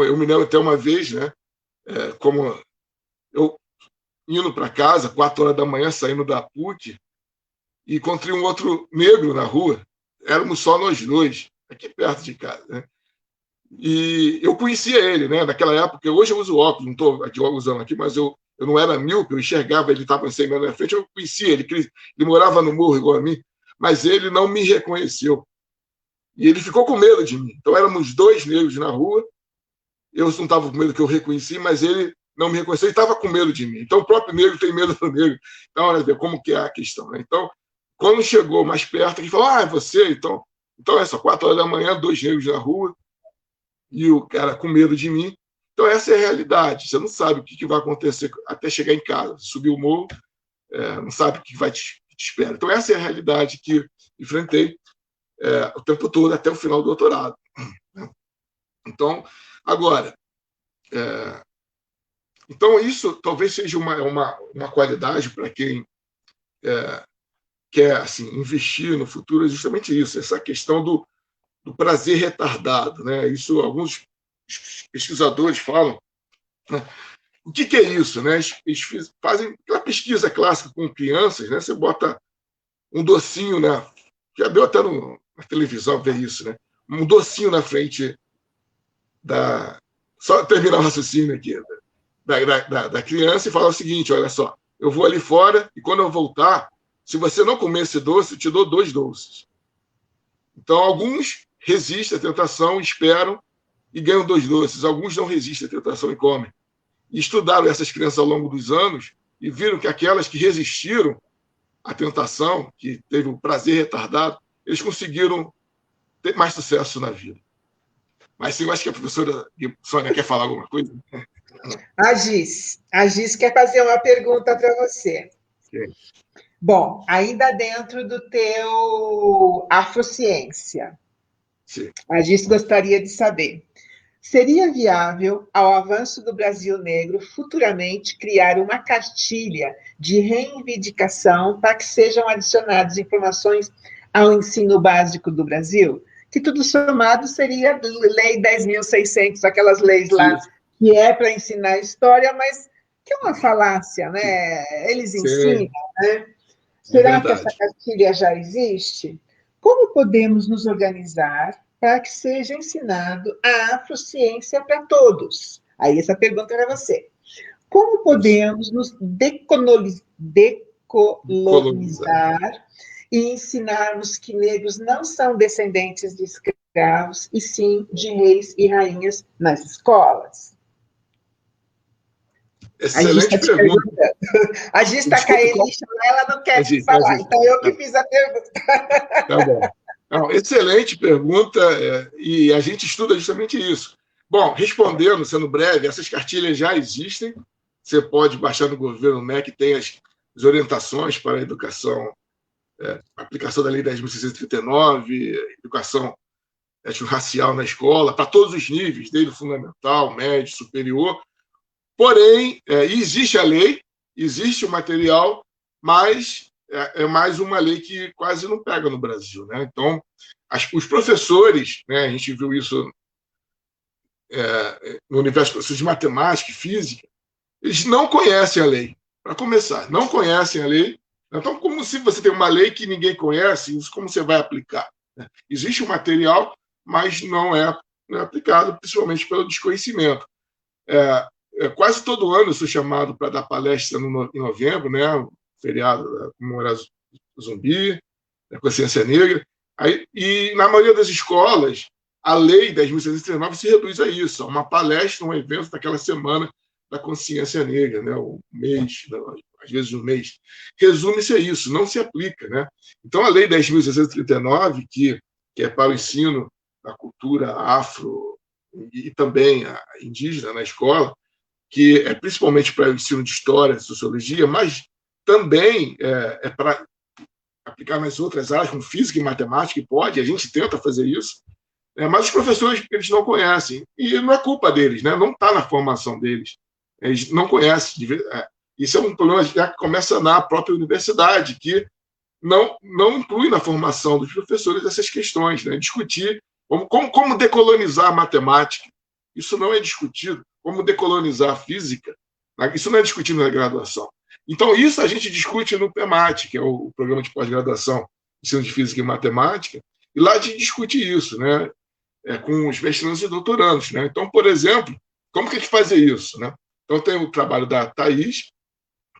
eu me lembro até uma vez, né, como eu indo para casa, 4 horas da manhã, saindo da PUC, e encontrei um outro negro na rua. Éramos só nós dois, aqui perto de casa. Né? E eu conhecia ele, né? Naquela época. Hoje eu uso óculos, não estou usando aqui, mas eu não era míope, eu enxergava, ele estava 100 metros na frente, eu conhecia ele. Ele morava no morro igual a mim, mas ele não me reconheceu. E ele ficou com medo de mim. Então éramos 2 negros na rua, eu não estava com medo que eu reconheci, mas ele não me reconheceu e estava com medo de mim. Então o próprio negro tem medo do negro. Então, olha ver como que é a questão. Né? Então, quando chegou mais perto, ele falou, é você? Então é só 4 horas da manhã, 2 negros na rua, e o cara com medo de mim. Então, essa é a realidade. Você não sabe o que vai acontecer até chegar em casa. Subir o morro, não sabe o que vai te esperar. Então, essa é a realidade que enfrentei o tempo todo, até o final do doutorado. Então, agora, então isso talvez seja uma qualidade para quem quer assim, investir no futuro, é justamente isso, essa questão do prazer retardado. Né? Isso alguns pesquisadores falam. Né? O que é isso? Né? Eles fazem aquela pesquisa clássica com crianças, né? Você bota um docinho, né? Já deu até na televisão ver isso, né? Um docinho na frente da... Só terminar o raciocínio aqui, da criança, e falar o seguinte, olha só, eu vou ali fora e quando eu voltar, se você não comer esse doce, eu te dou 2 doces. Então, alguns resistem à tentação, esperam e ganham 2 doces. Alguns não resistem à tentação e comem. E estudaram essas crianças ao longo dos anos e viram que aquelas que resistiram à tentação, que teve o prazer retardado, eles conseguiram ter mais sucesso na vida. Mas eu acho que a professora Sônia quer falar alguma coisa. A Gis quer fazer uma pergunta para você. Sim. Bom, ainda dentro do teu Afrociência, Sim. A Gis gostaria de saber, seria viável, ao avanço do Brasil negro, futuramente criar uma cartilha de reivindicação para que sejam adicionadas informações ao ensino básico do Brasil? Que tudo somado seria Lei 10.600, aquelas leis lá, que é para ensinar história, mas que é uma falácia, né? Eles ensinam, né? Será que essa cartilha já existe? Como podemos nos organizar para que seja ensinado a afrociência para todos? Aí essa pergunta é para você. Como podemos nos decolonizar e ensinarmos que negros não são descendentes de escravos, e sim de reis e rainhas nas escolas? Excelente pergunta. A Gis está com a Elisha, ela não quer falar, então eu que fiz a pergunta. Tá bom. Não, excelente pergunta, e a gente estuda justamente isso. Bom, respondendo, sendo breve, essas cartilhas já existem, você pode baixar no governo, né, que tem as orientações para a educação, a aplicação da Lei 10.639, educação racial na escola, para todos os níveis, desde o fundamental, médio, superior. Porém, existe a lei, existe o material, mas é mais uma lei que quase não pega no Brasil. Né? Então, os professores, né, a gente viu isso no universo de matemática e física, eles não conhecem a lei, para começar, não conhecem a lei. Então, como se você tem uma lei que ninguém conhece, como você vai aplicar? Né? Existe o material, mas não é aplicado, principalmente pelo desconhecimento. Quase todo ano eu sou chamado para dar palestra em novembro, né, feriado, zumbi, da consciência negra. E, na maioria das escolas, a Lei 10.639 se reduz a isso, a uma palestra, um evento daquela semana da consciência negra, né? O mês, às vezes um mês. Resume-se a isso, não se aplica. Né? Então, a Lei 10.639, que é para o ensino da cultura afro e também a indígena na escola, que é principalmente para o ensino de história, de sociologia, mas também é para aplicar nas outras áreas, como física e matemática, e pode, a gente tenta fazer isso, mas os professores eles não conhecem, e não é culpa deles, né? Não está na formação deles, eles não conhecem. Isso é um problema que já começa na própria universidade, que não inclui na formação dos professores essas questões, né? Discutir como decolonizar a matemática, isso não é discutido, como decolonizar a física, isso não é discutido na graduação. Então, isso a gente discute no PEMAT, que é o programa de pós-graduação, ensino de física e matemática, e lá a gente discute isso, né? Com os mestrandos e doutorandos. Né? Então, por exemplo, como que a gente faz isso? Né? Então, tem o trabalho da Thaís,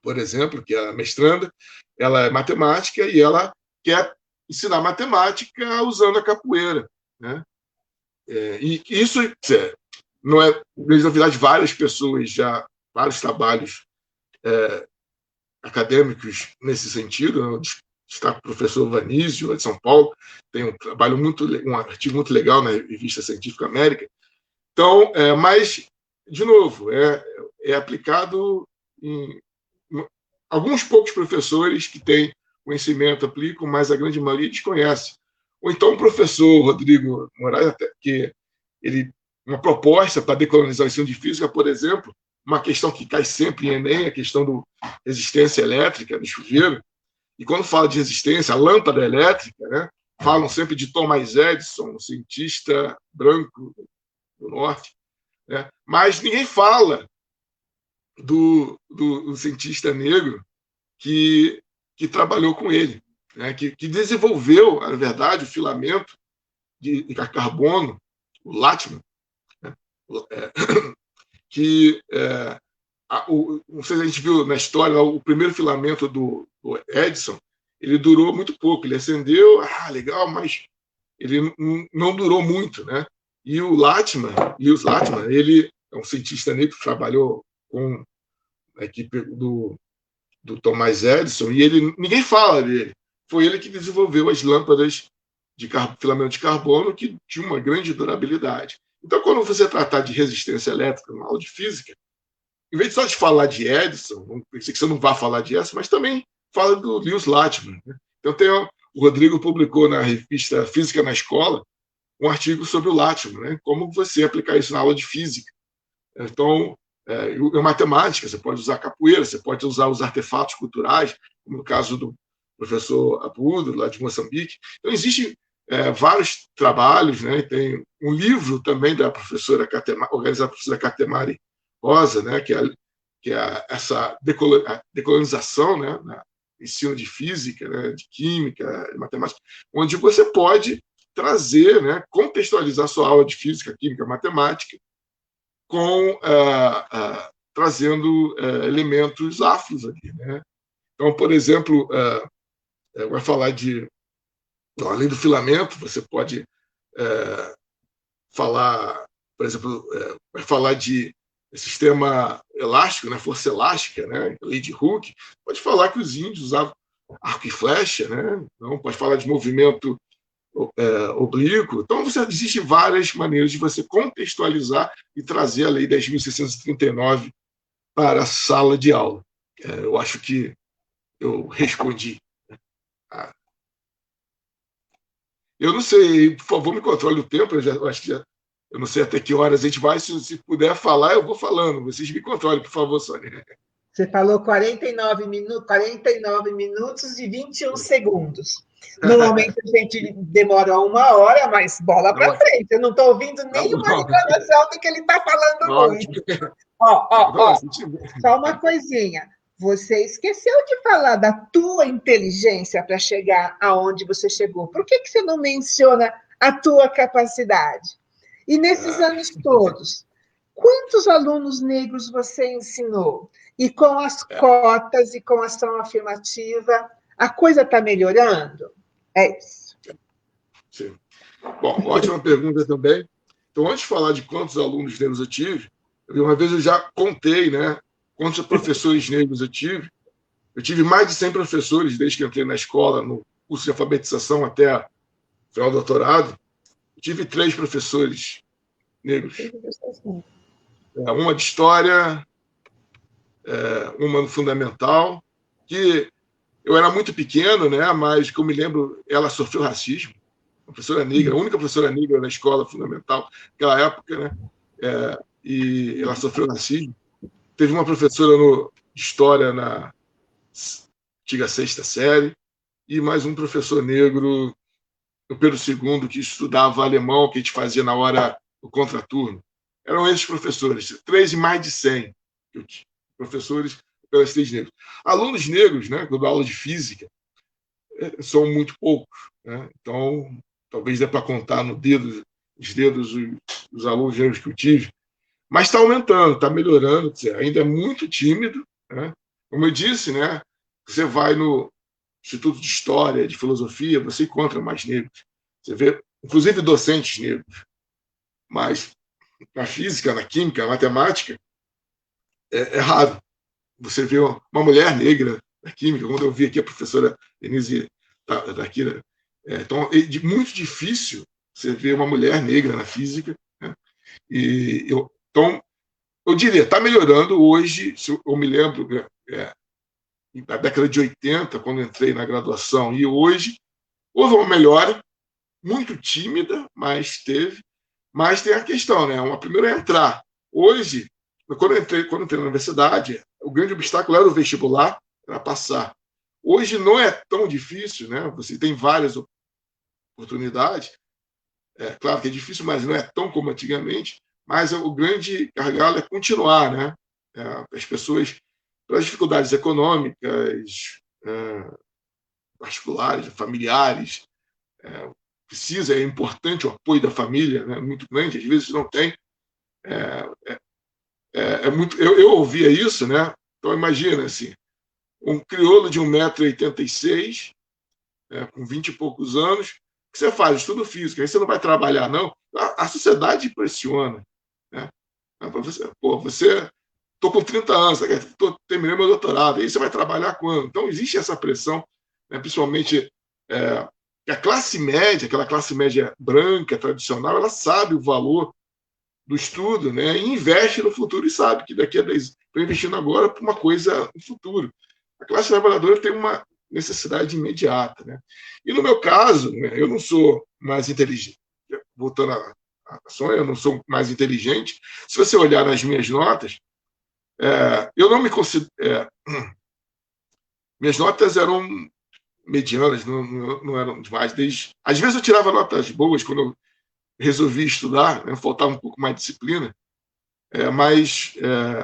por exemplo, que é a mestranda, ela é matemática e ela quer ensinar matemática usando a capoeira. Né? E isso não é novidade, várias pessoas já, vários trabalhos acadêmicos nesse sentido. Está o professor Vanísio, de São Paulo, tem um trabalho um artigo muito legal na revista Científica América. Então, mas, de novo, é aplicado em alguns poucos professores que têm conhecimento aplicam, mas a grande maioria desconhece. Ou então o professor Rodrigo Moraes, que uma proposta para decolonizar o ensino de física, por exemplo, uma questão que cai sempre em Enem, a questão da resistência elétrica do chuveiro. E quando fala de resistência, a lâmpada elétrica, né, falam sempre de Thomas Edison, um cientista branco do norte, né, mas ninguém fala do cientista negro que trabalhou com ele, né, que desenvolveu, na verdade, o filamento de carbono, o Latman, né, que não sei se a gente viu na história, o primeiro filamento do Edison, ele durou muito pouco, ele acendeu, legal, mas ele não durou muito, né? E o Lewis Latman, ele é um cientista negro que trabalhou com a equipe do Thomas Edison, e ninguém fala dele. Foi ele que desenvolveu as lâmpadas de filamento de carbono, que tinham uma grande durabilidade. Então, quando você tratar de resistência elétrica na aula de física, em vez de só de falar de Edison, não pensei que você não vai falar de Edison, mas também fala do Lewis Latman. Né? Então, o Rodrigo publicou na revista Física na Escola um artigo sobre o Latman, né? Como você aplicar isso na aula de física. Então, em matemática, você pode usar capoeira, você pode usar os artefatos culturais, como no caso do professor Abudo, lá de Moçambique. Então, existem vários trabalhos, né? Tem um livro também da professora organizada pela professora Catemari Rosa, né? que é essa decolonização, né? Ensino de física, né? De química, de matemática, onde você pode trazer, né? Contextualizar sua aula de física, química, matemática, trazendo elementos afros aqui. Né? Então, por exemplo, vai falar além do filamento, você pode falar, por exemplo, vai falar de sistema elástico, né? Força elástica, né? Lei de Hooke. Pode falar que os índios usavam arco e flecha, né? Então, pode falar de movimento oblíquo. Então, existem várias maneiras de você contextualizar e trazer a Lei 10.639 para a sala de aula. Eu acho que eu respondi. Eu não sei, por favor, me controle o tempo. Eu acho que eu não sei até que horas a gente vai. Se puder falar, eu vou falando. Vocês me controlem, por favor, Sônia. Você falou 49 minutos e 21 segundos. Normalmente a gente demora 1 hora, mas bola para frente. Eu não estou ouvindo nenhuma reclamação de que ele está falando muito. Só uma coisinha. Você esqueceu de falar da tua inteligência para chegar aonde você chegou. Por que você não menciona a tua capacidade? E nesses anos todos, quantos alunos negros você ensinou? E com as cotas e com a ação afirmativa, A coisa está melhorando? É isso. Sim. Bom, ótima pergunta também. Então, antes de falar de quantos alunos negros eu tive, uma vez eu já contei, né, quantos professores negros eu tive. Eu tive mais de 100 professores desde que entrei na escola, no curso de alfabetização até o final do doutorado. Eu tive 3 professores negros. Uma de história, uma no fundamental, que eu era muito pequeno, né, mas que eu me lembro, ela sofreu racismo. Professora negra, a única professora negra na escola fundamental naquela época, né? E ela sofreu racismo. Teve uma professora de história na antiga 6ª série e mais um professor negro no Pedro II que estudava alemão, que a gente fazia na hora do contraturno. Eram esses professores, 3 e mais de 100 professores pelas 3 negros. Alunos negros, né, quando dou aula de física, são muito poucos, né? Então, talvez dê para contar no dedo, os dedos os alunos negros que eu tive, mas está aumentando, está melhorando, ainda é muito tímido, né? Como eu disse, né? Você vai no Instituto de História, de Filosofia, você encontra mais negros. Você vê, inclusive, docentes negros. Mas na física, na química, na matemática, é raro. Você vê uma mulher negra na química, quando eu vi aqui a professora Denise daqui, né? Então, é muito difícil você ver uma mulher negra na física, né? Então, eu diria, está melhorando hoje. Eu me lembro da década de 80, quando entrei na graduação, e hoje houve uma melhora, muito tímida, mas teve. Mas tem a questão, né? Uma primeira é entrar. Hoje, quando eu entrei na universidade, o grande obstáculo era o vestibular, para passar. Hoje não é tão difícil, né? Você tem várias oportunidades. Claro que é difícil, mas não é tão como antigamente. Mas o grande gargalo é continuar, né? As pessoas, pelas dificuldades econômicas, particulares, familiares, é importante o apoio da família, né? Muito grande, às vezes não tem. Muito. Eu ouvia isso, né? Então imagina assim, um crioulo de 1,86 m, com 20 e poucos anos, o que você faz? Estudo físico, aí você não vai trabalhar, não. A sociedade pressiona, né? Você estou com 30 anos, terminei meu doutorado, aí você vai trabalhar quando? Então existe essa pressão, né? Principalmente a classe média, aquela classe média branca, tradicional, ela sabe o valor do estudo, né? E investe no futuro e sabe que daqui a 10 anos estou investindo agora para uma coisa no futuro. A classe trabalhadora tem uma necessidade imediata, né? E no meu caso, né, eu não sou mais inteligente. Voltando à Sônia, eu não sou mais inteligente. Se você olhar nas minhas notas, eu não me considero. Minhas notas eram medianas, não eram demais. Às vezes eu tirava notas boas quando eu resolvi estudar, né? Faltava um pouco mais de disciplina, mas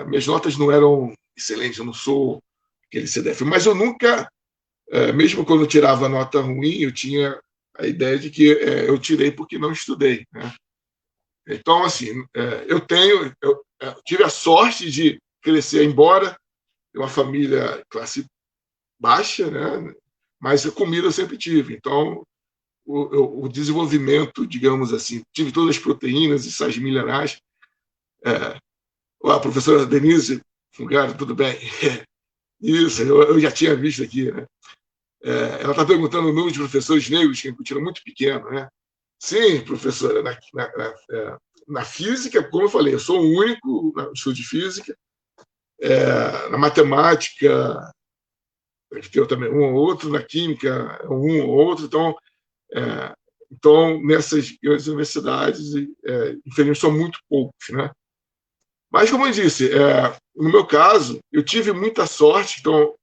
minhas notas não eram excelentes, eu não sou aquele CDF. Mas eu nunca, mesmo quando eu tirava nota ruim, eu tinha a ideia de que eu tirei porque não estudei, né? Então, assim, eu tive a sorte de crescer, embora uma família classe baixa, né? Mas a comida eu sempre tive. Então, o desenvolvimento, digamos assim, tive todas as proteínas e sais minerais. Olá, professora Denise Fungaro, tudo bem? Isso, eu já tinha visto aqui, né? Ela está perguntando o número de professores negros que continua muito pequeno, né? Sim, professora, na física, como eu falei, eu sou o único no estudo de física. Na matemática, tem também um ou outro, na química, um ou outro. Então nessas grandes universidades, infelizmente, são muito poucos, né? Mas, como eu disse, no meu caso, eu tive muita sorte. Então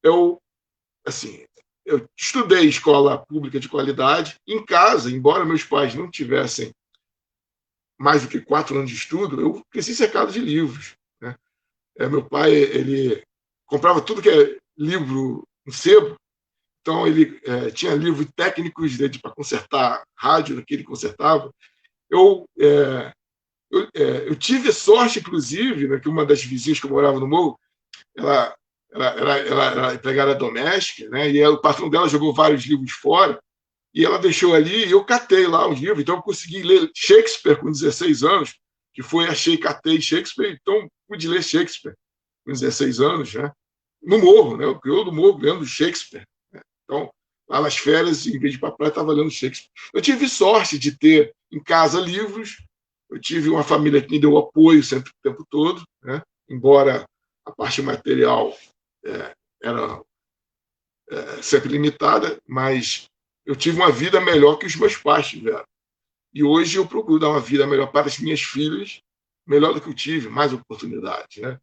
eu estudei escola pública de qualidade. Em casa, embora meus pais não tivessem mais do que 4 anos de estudo, eu cresci cercado de livros, né? Meu pai, ele comprava tudo que é livro em sebo. Então, ele tinha livros técnicos para consertar rádio, que ele consertava. Eu tive sorte, inclusive, né, que uma das vizinhas que eu morava no morro, ela ela era empregada doméstica, né? E o patrão dela jogou vários livros fora, e ela deixou ali, e eu catei lá os livros, então eu consegui ler Shakespeare com 16 anos, que foi, achei, catei Shakespeare, então pude ler Shakespeare com 16 anos, né? No morro, né? Eu do morro lendo Shakespeare. Né? Então, lá nas férias, em vez de ir para a praia, estava lendo Shakespeare. Eu tive sorte de ter em casa livros, eu tive uma família que me deu apoio sempre o tempo todo, né? Embora a parte material era sempre limitada, mas eu tive uma vida melhor que os meus pais tiveram. E hoje eu procuro dar uma vida melhor para as minhas filhas, melhor do que eu tive, mais oportunidades, né?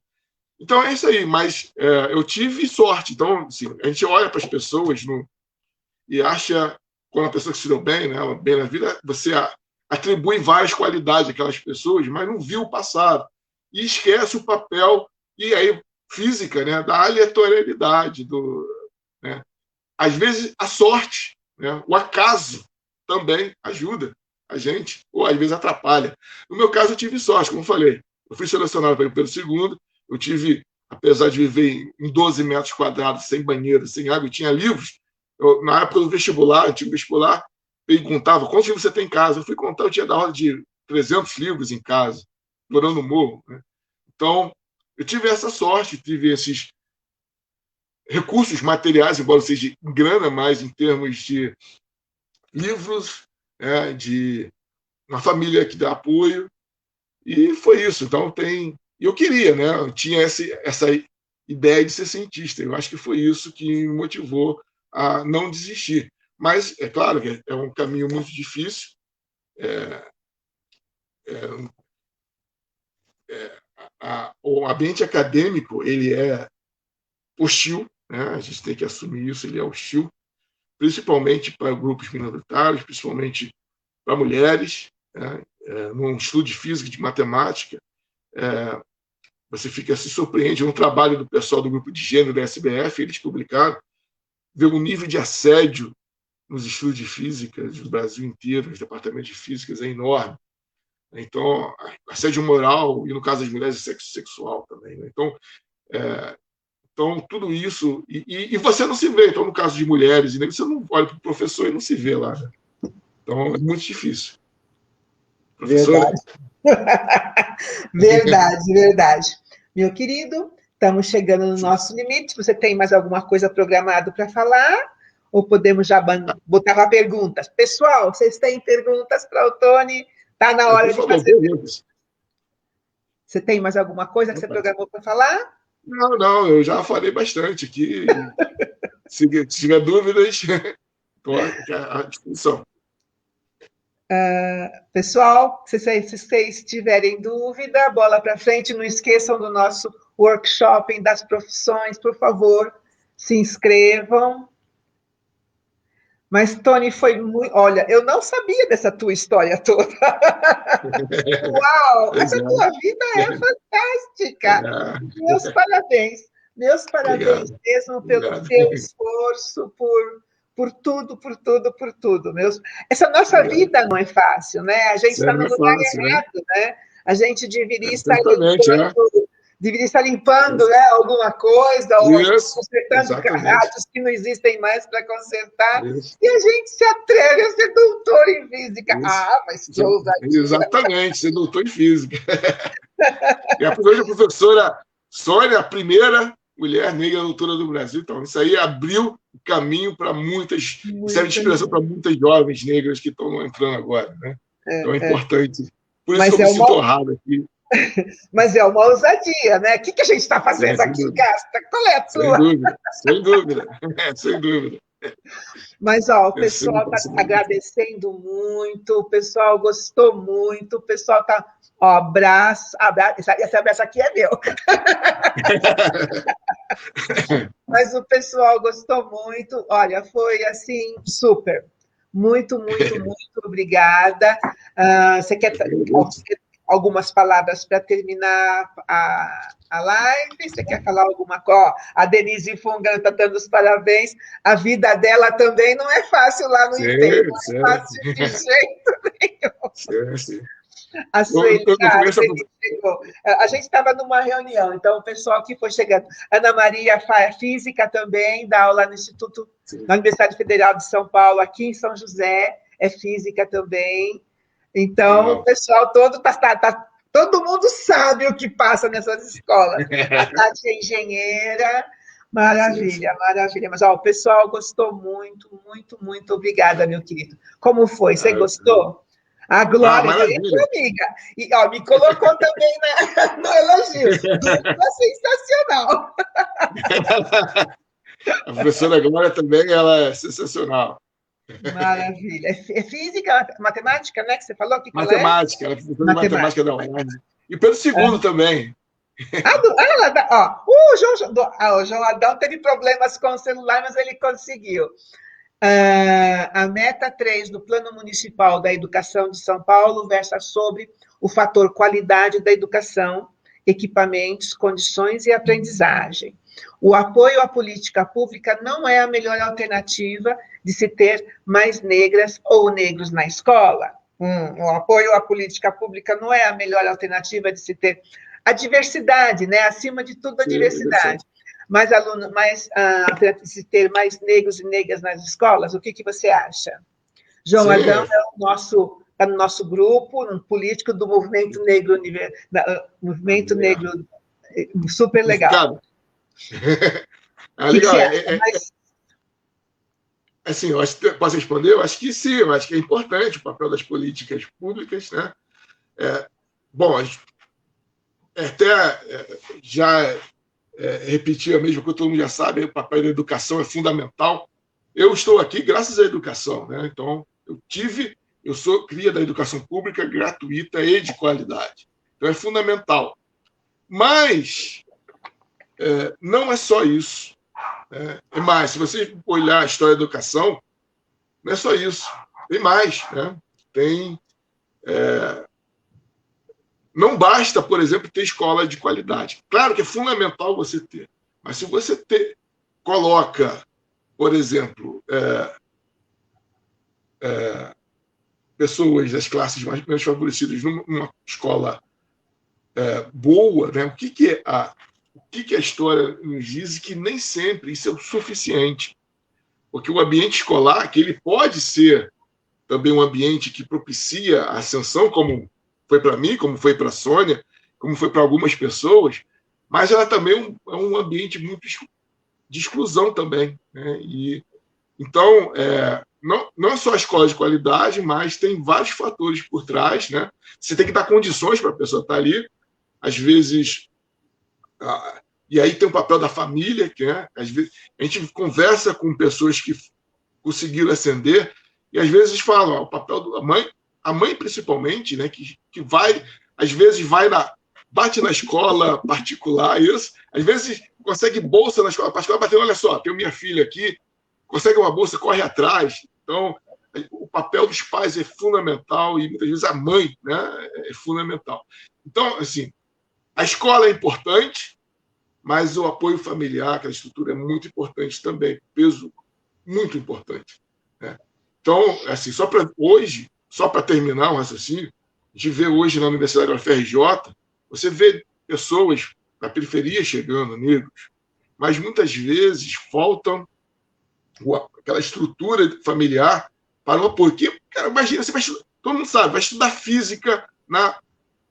Então é isso aí, mas eu tive sorte. Então, assim, a gente olha para as pessoas e acha, quando a pessoa que se deu bem, né, bem na vida, você atribui várias qualidades àquelas pessoas, mas não viu o passado. E esquece o papel, e aí, física, né, da aleatoriedade, né? Às vezes, a sorte, né, o acaso também ajuda a gente, ou às vezes atrapalha. No meu caso, eu tive sorte, como eu falei. Eu fui selecionado para ir pelo segundo, eu tive, apesar de viver em 12 metros quadrados, sem banheiro, sem água, eu tinha livros. Na época do vestibular, antigo vestibular, perguntava quantos livros você tem em casa. Eu fui contar, eu tinha da ordem de 300 livros em casa, morando no morro. Né? Então, eu tive essa sorte, tive esses recursos materiais, embora seja em grana, mas em termos de livros, né, de uma família que dá apoio, e foi isso. Então, eu queria, né? Eu tinha essa ideia de ser cientista. Eu acho que foi isso que me motivou a não desistir. Mas é claro que é um caminho muito difícil. O ambiente acadêmico ele é hostil, né? A gente tem que assumir isso. Ele é hostil, principalmente para grupos minoritários, principalmente para mulheres. Né? Num estudo de física, de matemática, você fica se surpreende no trabalho do pessoal do grupo de gênero da SBF, eles publicaram, ver o nível de assédio nos estudos de física do Brasil inteiro, nos departamentos de físicas, é enorme. Então, assédio moral, e no caso das mulheres, sexo sexual também. Né? Então, tudo isso. E você não se vê. Então, no caso de mulheres, você não olha para o professor e não se vê lá. Né? Então, é muito difícil. Professora? Verdade, verdade. Meu querido, estamos chegando no nosso limite. Você tem mais alguma coisa programada para falar? Ou podemos já botar perguntas? Pessoal, vocês têm perguntas para o Tony? Está na hora de fazer perguntas. Você tem mais alguma coisa que você programou para falar? Não, eu já falei bastante aqui. Se tiver dúvidas, estou à disposição. Pessoal, se vocês tiverem dúvida, bola para frente, não esqueçam do nosso workshop das profissões, por favor, se inscrevam. Mas, Tony, foi muito... Olha, eu não sabia dessa tua história toda. Uau! Essa tua vida é fantástica. Meus parabéns mesmo pelo teu esforço, por tudo. Essa nossa vida não é fácil, né? A gente está no lugar errado, né? A gente deveria estar limpando né, alguma coisa, ou consertando rádios que não existem mais para consertar, e a gente se atreve a ser doutor em física. Mas que ousadia! Exatamente, ser doutor em física. E a professora Sônia, a primeira mulher negra doutora do Brasil. Então, isso aí abriu o caminho para muitas, serve de inspiração para muitas jovens negras que estão entrando agora. Né? Então, é importante. Por isso que eu me sinto honrado aqui. Mas é uma ousadia, né? O que a gente está fazendo aqui, Gasta? Qual é a tua? Sem dúvida. Mas, o pessoal está agradecendo muito, o pessoal gostou muito, o pessoal está... abraço, esse abraço aqui é meu. Mas o pessoal gostou muito, olha, foi assim, super. Muito obrigada. Você quer algumas palavras para terminar a live? Você quer falar alguma coisa? A Denise Fungan está dando os parabéns. A vida dela também não é fácil lá no IPEM, não é fácil de jeito nenhum. Sim. A Sueli, Eu conheço chegou. A gente estava numa reunião, então o pessoal que foi chegando. Ana Maria faz física também, dá aula no Instituto, na Universidade Federal de São Paulo, aqui em São José, é física também. Então, o pessoal todo todo mundo sabe o que passa nessas escolas. A Tati é engenheira, maravilha, maravilha. Mas ó, o pessoal gostou muito, muito, muito obrigada, meu querido. Como foi? Você gostou? A Glória, é sua amiga. E ó, me colocou também no elogio. Dupla sensacional. A professora Glória também, ela é sensacional. Maravilha. É física, matemática, né? Que você falou? Que matemática, ela é professora de matemática da UERJ. E pelo segundo também. O João Adão teve problemas com o celular, mas ele conseguiu. A meta 3 do Plano Municipal da Educação de São Paulo versa sobre o fator qualidade da educação, equipamentos, condições e aprendizagem. O apoio à política pública não é a melhor alternativa de se ter mais negras ou negros na escola. O apoio à política pública não é a melhor alternativa de se ter a diversidade, né? Acima de tudo, a diversidade. Se ter mais negros e negras nas escolas, o que você acha? João Adão está no nosso grupo, um político do Movimento Negro, Movimento Negro, super legal. Legal. Assim, eu acho que posso responder? Eu acho que sim, eu acho que é importante o papel das políticas públicas, né? Bom, até já repetir a mesma coisa, todo mundo já sabe, o papel da educação é fundamental. Eu estou aqui graças à educação, né? Então, eu sou cria da educação pública gratuita e de qualidade. Então, é fundamental. Mas não é só isso. É mais, se você olhar a história da educação, não é só isso. Tem mais, né? Não basta, por exemplo, ter escola de qualidade. Claro que é fundamental você ter, mas se você coloca, por exemplo, pessoas das classes menos favorecidas numa escola boa, né? O que a história nos diz que nem sempre isso é o suficiente. Porque o ambiente escolar, que ele pode ser também um ambiente que propicia a ascensão, como foi para mim, como foi para a Sônia, como foi para algumas pessoas, mas ela também é um ambiente muito de exclusão também, né? Então, não é só a escola de qualidade, mas tem vários fatores por trás, né? Você tem que dar condições para a pessoa estar ali, às vezes... E aí tem o papel da família, que às vezes a gente conversa com pessoas que conseguiram ascender, e às vezes falam o papel da mãe, a mãe principalmente, né, que vai, às vezes bate na escola particular, isso, às vezes consegue bolsa na escola particular, batendo, olha só, tenho minha filha aqui, consegue uma bolsa, corre atrás. Então, o papel dos pais é fundamental, e muitas vezes a mãe, né, é fundamental. Então, assim, a escola é importante, mas o apoio familiar, aquela estrutura é muito importante também, peso muito importante, né? Então, assim, só para terminar o raciocínio, a gente vê hoje na Universidade da UFRJ, você vê pessoas da periferia chegando, negros, mas muitas vezes faltam aquela estrutura familiar para o apoio. Cara, imagina, você vai estudar, todo mundo sabe, vai estudar física na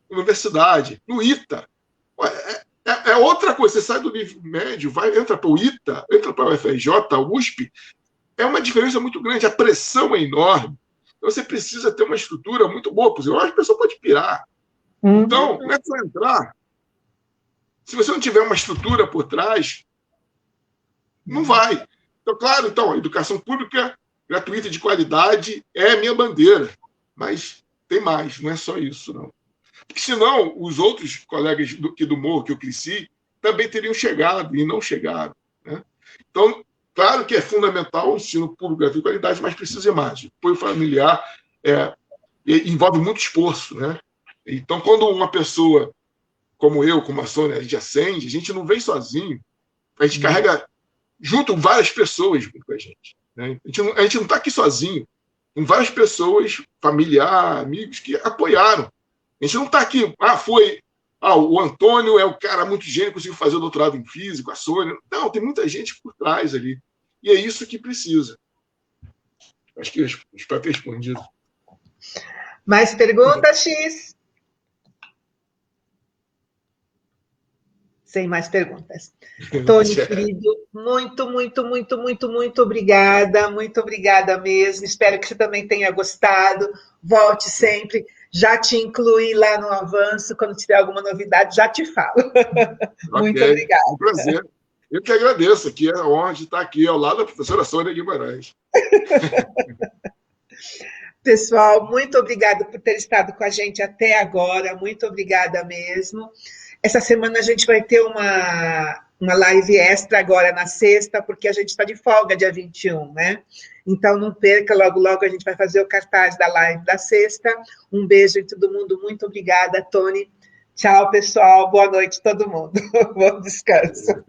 universidade, no ITA. É outra coisa, você sai do nível médio, entra para o ITA, entra para o UFRJ, a USP, é uma diferença muito grande, a pressão é enorme. Então, você precisa ter uma estrutura muito boa. Por exemplo, a pessoa pode pirar. Então, não é só entrar. Se você não tiver uma estrutura por trás, não vai. Então, claro, a educação pública gratuita e de qualidade é a minha bandeira. Mas tem mais, não é só isso, não. Porque senão, os outros colegas do Morro que eu cresci também teriam chegado e não chegaram, né? Então, claro que é fundamental o ensino público de qualidade, mas precisa mais. O apoio familiar envolve muito esforço, né? Então, quando uma pessoa como eu, como a Sônia, a gente acende, a gente não vem sozinho. A gente carrega junto várias pessoas com a gente, né? A gente não está aqui sozinho. Com várias pessoas, familiares, amigos, que apoiaram. A gente não está aqui, o Antônio é o cara muito gênio, conseguiu fazer o doutorado em física, a Sônia. Não, tem muita gente por trás ali. E é isso que precisa. Acho que eu espero ter respondido. Mais perguntas, X? Sem mais perguntas. Tony, querido, muito obrigada. Muito obrigada mesmo. Espero que você também tenha gostado. Volte sempre. Já te incluí lá no Avanço. Quando tiver alguma novidade, já te falo. Muito obrigada. Um prazer. Eu que agradeço. Aqui é a honra de estar aqui ao lado da professora Sônia Guimarães. Pessoal, muito obrigada por ter estado com a gente até agora. Muito obrigada mesmo. Essa semana a gente vai ter uma live extra agora na sexta, porque a gente está de folga dia 21, né? Então não perca, logo a gente vai fazer o cartaz da live da sexta. Um beijo em todo mundo, muito obrigada, Tony. Tchau, pessoal. Boa noite, todo mundo. Bom descanso.